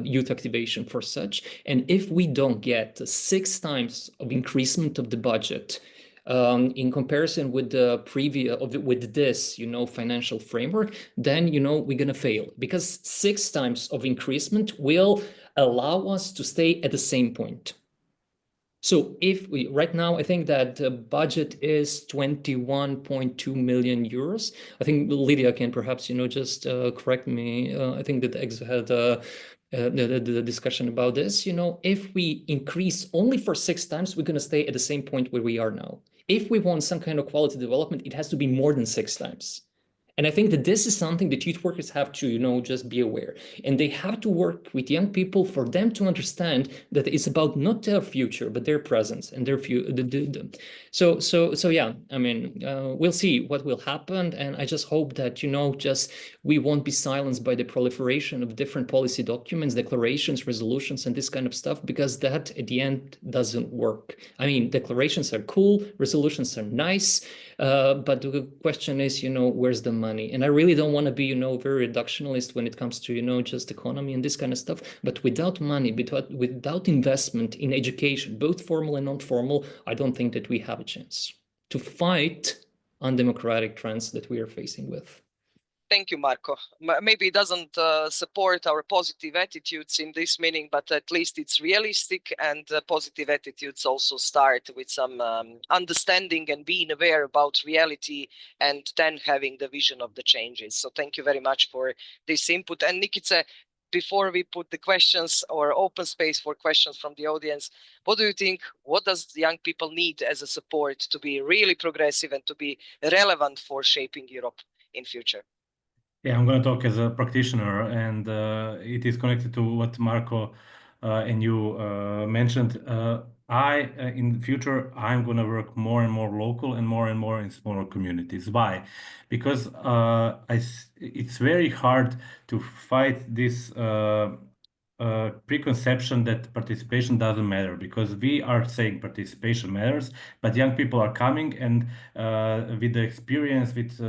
youth activation for such. And if we don't get 6 times of increasement of the budget, in comparison with the with this, financial framework, then, we're going to fail, because 6 times of increasement will allow us to stay at the same point. So if right now, I think that the budget is 21.2 million euros. I think Lydia can perhaps, just correct me. I think that Ex had the discussion about this. If we increase only for 6 times, we're going to stay at the same point where we are now. If we want some kind of quality development, it has to be more than 6 times. And I think that this is something that youth workers have to, just be aware. And they have to work with young people for them to understand that it's about not their future, but their presence and their future. So yeah, I mean, we'll see what will happen. And I just hope that, we won't be silenced by the proliferation of different policy documents, declarations, resolutions, and this kind of stuff, because that at the end doesn't work. I mean, declarations are cool, resolutions are nice, but the question is, where's the money? And I really don't want to be, very reductionist when it comes to, just economy and this kind of stuff. But without money, without investment in education, both formal and non-formal, I don't think that we have a chance to fight undemocratic trends that we are facing with. Thank you, Marco. Maybe it doesn't support our positive attitudes in this meaning, but at least it's realistic, and positive attitudes also start with some understanding and being aware about reality, and then having the vision of the changes. So thank you very much for this input. And Nikice, before we put the questions or open space for questions from the audience, what do you think? What does the young people need as a support to be really progressive and to be relevant for shaping Europe in future? Yeah, I'm going to talk as a practitioner, and it is connected to what Marco and you mentioned. In the future, I'm going to work more and more local and more in smaller communities. Why? Because it's very hard to fight this preconception that participation doesn't matter, because we are saying participation matters, but young people are coming, and with the experience, with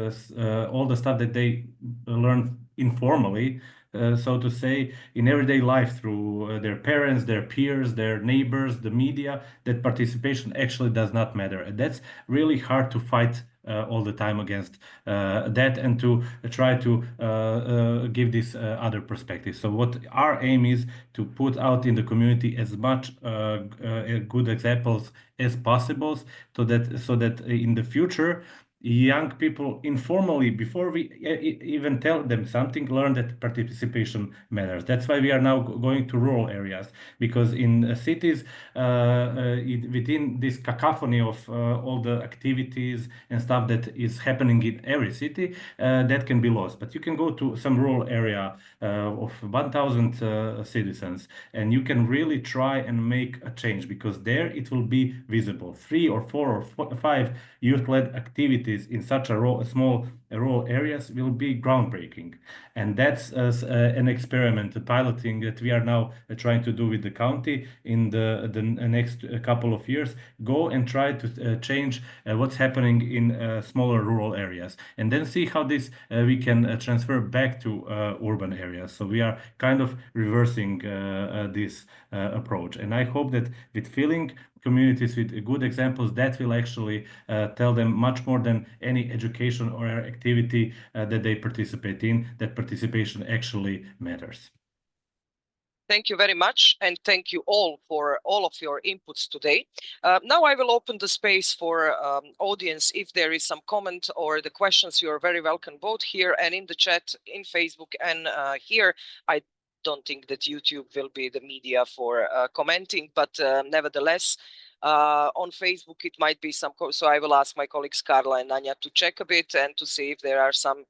all the stuff that they learn informally, so to say, in everyday life through their parents, their peers, their neighbors, the media, that participation actually does not matter. And that's really hard to fight all the time against that, and to try to give this other perspective. So what our aim is to put out in the community as much good examples as possible, so that in the future young people informally, before we even tell them something, learn that participation matters. That's why we are now going to rural areas, because in cities, within this cacophony of all the activities and stuff that is happening in every city, that can be lost. But you can go to some rural area of 1,000 citizens, and you can really try and make a change, because there it will be visible. 3 or 4 or 5 youth-led activities in such a small rural areas will be groundbreaking. And that's an experiment, a piloting that we are now trying to do with the county in the next couple of years. Go and try to change what's happening in smaller rural areas, and then see how this we can transfer back to urban areas. So we are kind of reversing this approach. And I hope that with filling communities with good examples, that will actually tell them much more than any education or activity that they participate in, that participation actually matters. Thank you very much, and thank you all for all of your inputs today. Now I will open the space for audience. If there is some comment or the questions, you are very welcome, both here and in the chat, in Facebook and here. I don't think that YouTube will be the media for commenting, but nevertheless, on Facebook it might be some, so I will ask my colleagues Carla and Anya to check a bit and to see if there are some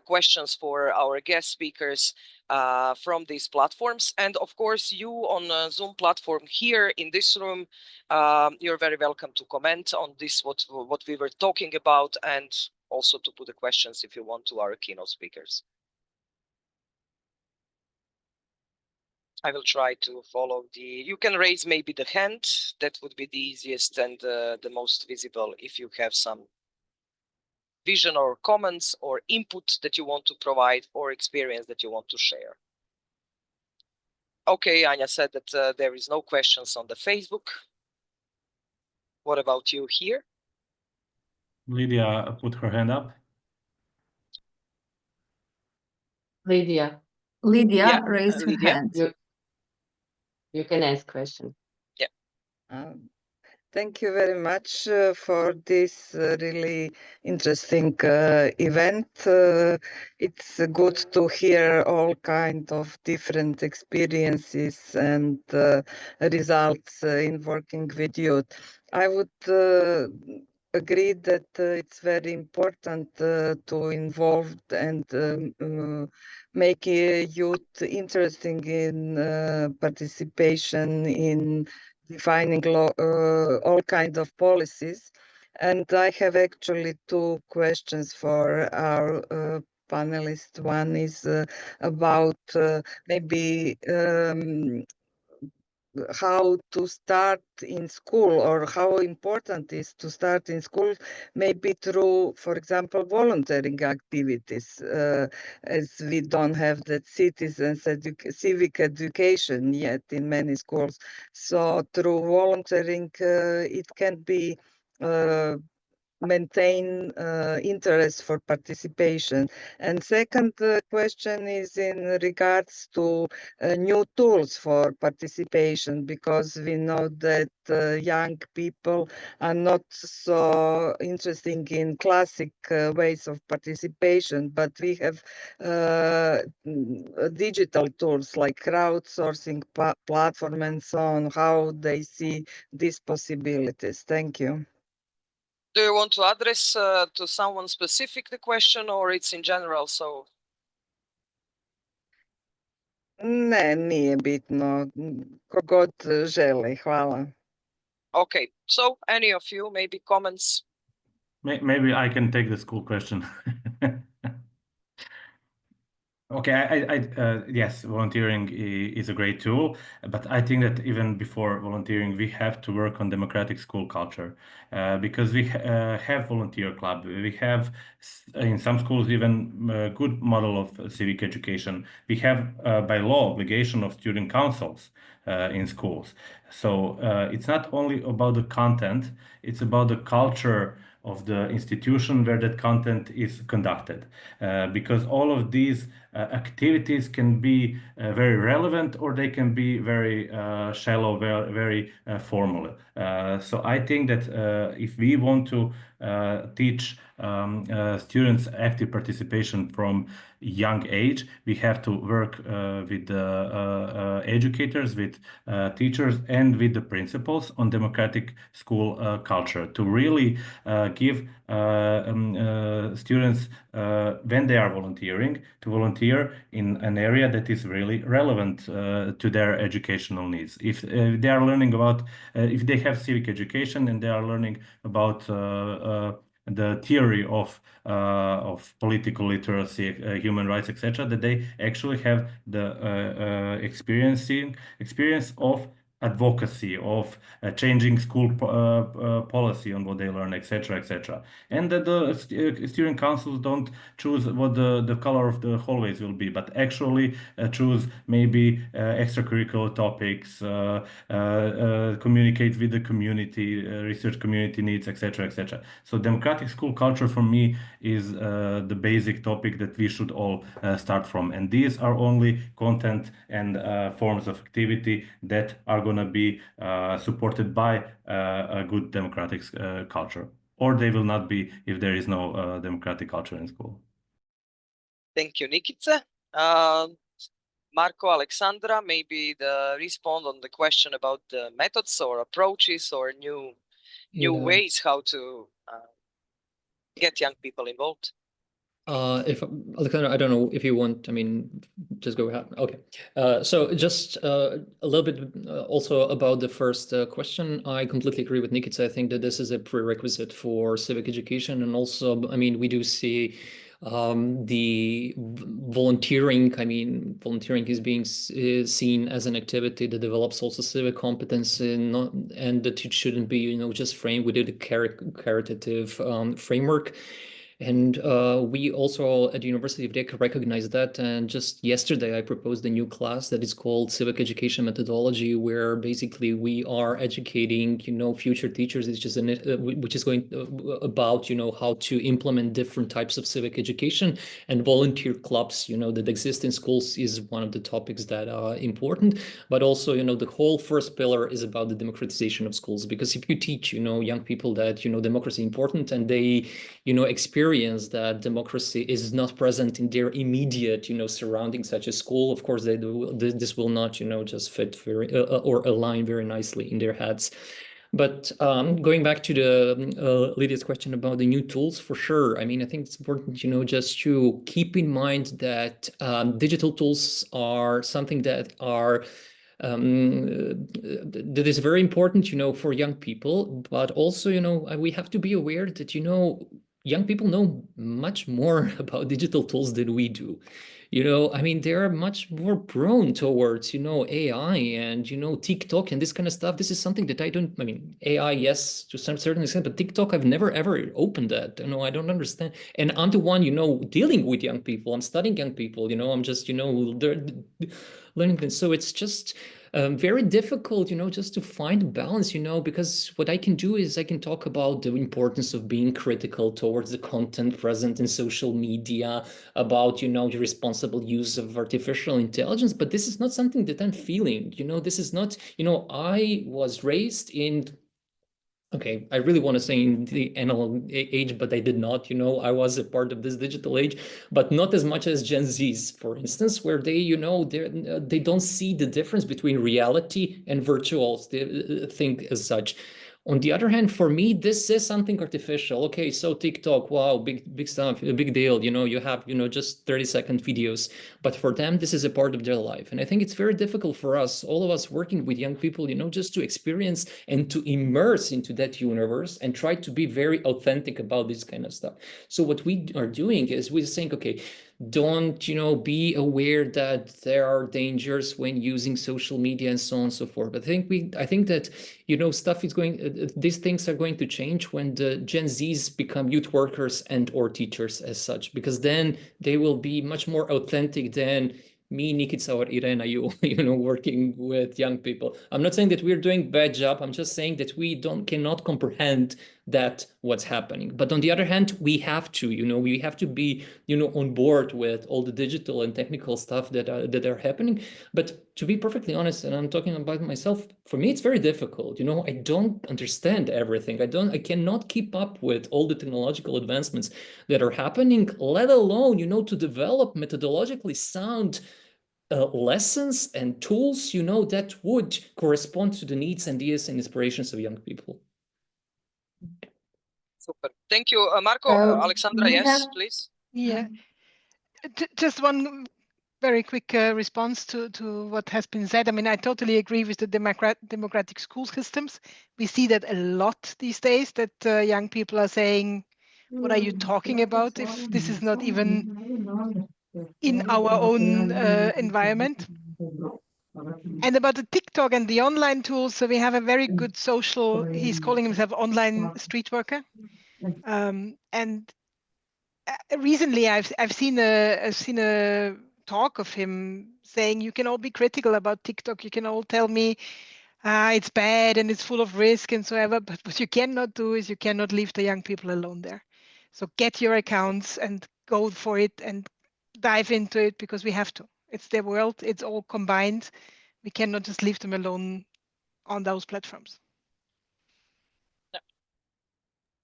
questions for our guest speakers from these platforms. And of course, you on Zoom platform here in this room, you're very welcome to comment on this, what we were talking about, and also to put the questions if you want to our keynote speakers. I will try to follow you can raise maybe the hand. That would be the easiest and the most visible if you have some vision or comments or input that you want to provide or experience that you want to share. Okay, Anya said that there is no questions on the Facebook. What about you here? Lydia put her hand up. Lydia, Yeah, raised her Lydia. hand. You can ask question. Yeah. Thank you very much for this really interesting event. It's good to hear all kind of different experiences and results in working with youth. I would agree that it's very important to involve and make youth interesting in participation in defining all kinds of policies. And I have actually 2 questions for our panelists. One is about maybe how to start in school, or how important is to start in school, maybe through, for example, volunteering activities, as we don't have that civic education yet in many schools. So through volunteering, it can be maintain interest for participation. And second question is in regards to new tools for participation, because we know that young people are not so interested in classic ways of participation, but we have digital tools like crowdsourcing platform and so on, how they see these possibilities. Thank you. Do you want to address to someone specific the question, or it's in general? So Ne, nije bitno. Kogod želi, hvala. Okay, so any of you, maybe comments? Maybe I can take the school question. Okay, yes, volunteering is a great tool, but I think that even before volunteering, we have to work on democratic school culture, because we have volunteer club. We have in some schools even a good model of civic education. We have by law obligation of student councils in schools. So it's not only about the content, it's about the culture of the institution where that content is conducted, because all of these activities can be very relevant, or they can be very shallow, very formal. So I think that if we want to teach students' active participation from young age. We have to work with the educators, with teachers, and with the principals on democratic school culture to really give students, when they are volunteering, to volunteer in an area that is really relevant to their educational needs. If they are learning about, if they have civic education and they are learning about the theory of political literacy, human rights, etc., that they actually have the experience of advocacy, of changing school policy on what they learn, etc., etc. And that the student councils don't choose what the color of the hallways will be, but actually choose maybe extracurricular topics, communicate with the community, research community needs, etc., etc. So democratic school culture for me is the basic topic that we should all start from. And these are only content and forms of activity that are going to be supported by a good democratic culture, or they will not be if there is no democratic culture in school. Thank you, Nikice. Marco, Alexandra, maybe the respond on the question about the methods or approaches or new ways how to get young people involved. If Alexandra, I don't know if you want, I mean, just go ahead. Okay. So just a little bit also about the first question. I completely agree with Nikice. I think that this is a prerequisite for civic education. And also, I mean, we do see the volunteering, I mean, volunteering is being seen as an activity that develops also civic competence and that it shouldn't be, you know, just framed within a caritative framework. And we also at the University of Rijeka recognize that. And just yesterday, I proposed a new class that is called Civic Education Methodology, where basically we are educating, you know, future teachers, which is going about, you know, how to implement different types of civic education, and volunteer clubs, you know, that exist in schools is one of the topics that are important. But also, you know, the whole first pillar is about the democratization of schools, because if you teach, you know, young people that, you know, democracy is important, and they, you know, experience that democracy is not present in their immediate, you know, surroundings, such as school, of course, this will not, you know, just fit very or align very nicely in their heads. But going back to the Lydia's question about the new tools, for sure. I mean, I think it's important, you know, just to keep in mind that digital tools are something that are that is very important, you know, for young people. But also, you know, we have to be aware that, you know, young people know much more about digital tools than we do. You know, I mean, they're much more prone towards, you know, AI and, you know, TikTok and this kind of stuff. This is something that I mean, AI, yes, to some certain extent, but TikTok, I've never, ever opened that. You know, I don't understand. And I'm the one, you know, dealing with young people. I'm studying young people, you know, I'm just, you know, learning them. So it's just very difficult, you know, just to find a balance, you know, because what I can do is I can talk about the importance of being critical towards the content present in social media, about, you know, the responsible use of artificial intelligence. But this is not something that I'm feeling, you know, this is not, you know, I was raised in, okay, I really want to say in the analog age, but I did not, you know, I was a part of this digital age, but not as much as Gen Zs, for instance, where they, you know, they don't see the difference between reality and virtual thing as such. On the other hand, for me, this is something artificial. Okay, so TikTok, wow, big stuff, a big deal. You know, you have, you know, just 30-second videos. But for them, this is a part of their life. And I think it's very difficult for us, all of us working with young people, you know, just to experience and to immerse into that universe and try to be very authentic about this kind of stuff. So what we are doing is we're saying, okay, don't, you know, be aware that there are dangers when using social media and so on and so forth. But I think that, you know, stuff is going, these things are going to change when the Gen Zs become youth workers and or teachers as such, because then they will be much more authentic than me, Nikica, or Irena, you know, working with young people. I'm not saying that we're doing a bad job. I'm just saying that we cannot comprehend that what's happening. But on the other hand, we have to, you know, we have to be, you know, on board with all the digital and technical stuff that are happening. But to be perfectly honest, and I'm talking about myself, for me, it's very difficult. You know, I don't understand everything. I cannot keep up with all the technological advancements that are happening, let alone, you know, to develop methodologically sound lessons and tools, you know, that would correspond to the needs, ideas, and inspirations of young people. Super. Thank you, Marco. Alexandra, yes, please. Yeah, just one very quick response to what has been said. I mean, I totally agree with the democratic school systems. We see that a lot these days, that young people are saying, what are you talking about if this is not even in our own environment? And about the TikTok and the online tools, so we have a very good social, he's calling himself online street worker. And recently I've seen a talk of him saying, you can all be critical about TikTok, you can all tell me it's bad and it's full of risk and so ever, but what you cannot do is you cannot leave the young people alone there. So get your accounts and go for it and dive into it, because we have to. It's their world, it's all combined. We cannot just leave them alone on those platforms.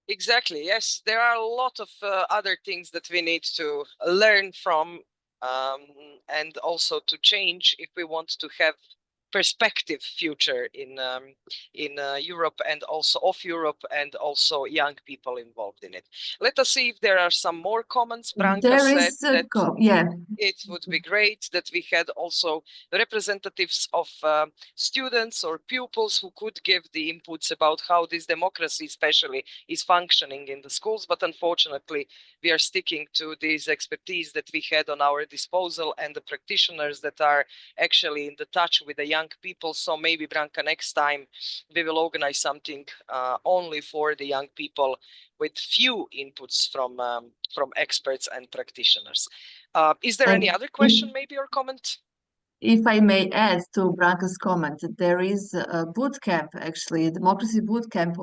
Exactly. Yes, there are a lot of other things that we need to learn from, and also to change if we want to have perspective future in Europe and also of Europe, and also young people involved in it. Let us see if there are some more comments. Branka said that it would be great that we had also representatives of students or pupils who could give the inputs about how this democracy especially is functioning in the schools, but unfortunately we are sticking to this expertise that we had on our disposal and the practitioners that are actually in the touch with the young people. So maybe, Branka, next time we will organize something only for the young people with few inputs from experts and practitioners. Is there any other question maybe or comment? If I may add to Branka's comment, there is a boot camp, actually, a democracy boot camp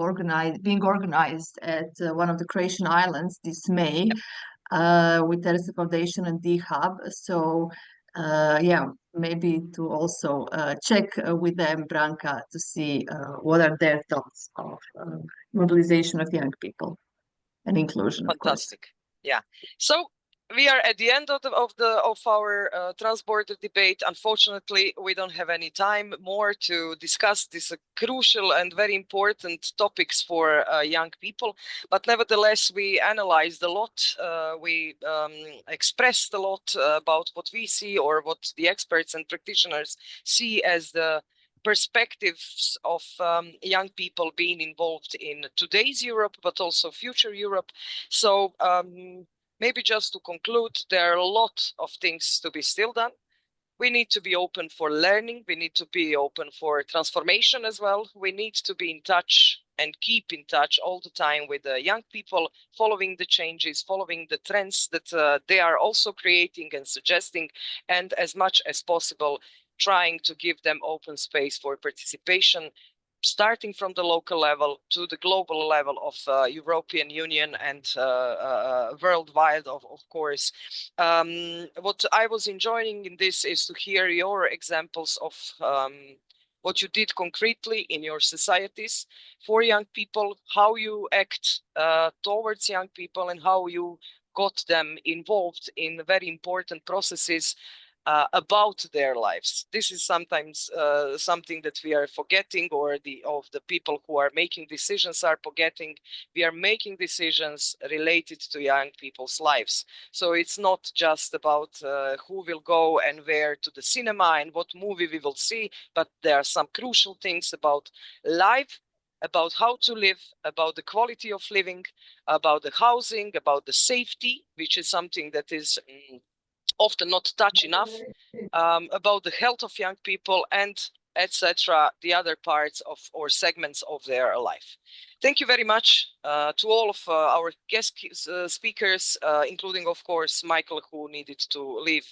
being organized at one of the Croatian islands this May with 𝐸_Ž Foundation and D-Hub. So yeah, maybe to also check with them, Branka, to see what are their thoughts of mobilization of young people and inclusion. Fantastic. Yeah. So we are at the end of our transborder debate. Unfortunately, we don't have any time more to discuss these crucial and very important topics for young people. But nevertheless, we analyzed a lot. We expressed a lot about what we see or what the experts and practitioners see as the perspectives of young people being involved in today's Europe, but also future Europe. So maybe just to conclude, there are a lot of things to be still done. We need to be open for learning. We need to be open for transformation as well. We need to be in touch and keep in touch all the time with the young people, following the changes, following the trends that they are also creating and suggesting, and as much as possible, trying to give them open space for participation, starting from the local level to the global level of European Union and worldwide, of course. What I was enjoying in this is to hear your examples of what you did concretely in your societies for young people, how you act towards young people, and how you got them involved in very important processes about their lives. This is sometimes something that we are forgetting, or the people who are making decisions are forgetting. We are making decisions related to young people's lives. So it's not just about who will go and where to the cinema and what movie we will see, but there are some crucial things about life, about how to live, about the quality of living, about the housing, about the safety, which is something that is often not touched enough, about the health of young people, and etc., the other parts of or segments of their life. Thank you very much to all of our guest speakers, including, of course, Michael, who needed to leave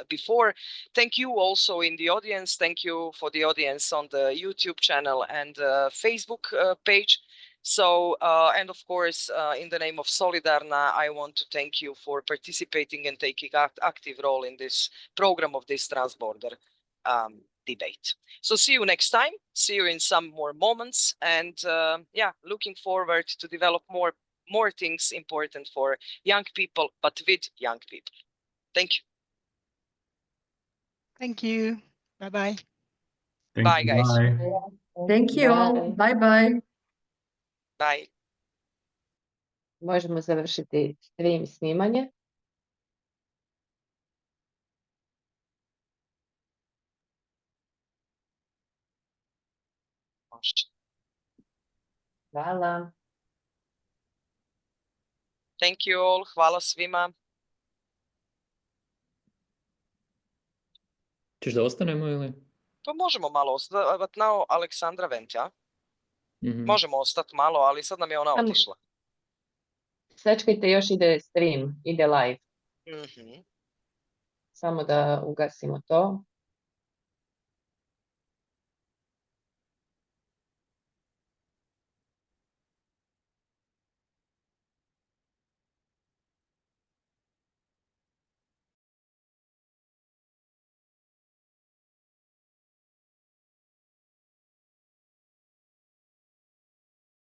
before. Thank you also in the audience. Thank you for the audience on the YouTube channel and Facebook page. So, and of course, in the name of Solidarna, I want to thank you for participating and taking active role in this program of this transborder debate. So see you next time. See you in some more moments. And yeah, looking forward to develop more things important for young people, but with young people. Thank you. Thank you. Bye-bye. Bye, guys. Bye. Thank you all. Bye-bye. Bye. Možemo završiti stream snimanje. Hvala. Thank you all. Hvala svima. Ćeš da ostanemo ili? Pa možemo malo ostati. But now Aleksandra went, ja? Mhm. Možemo ostati malo, ali sad nam je ona Samo- otišla. Sačekajte, još ide stream, ide live. Mhm. Samo da ugasimo to.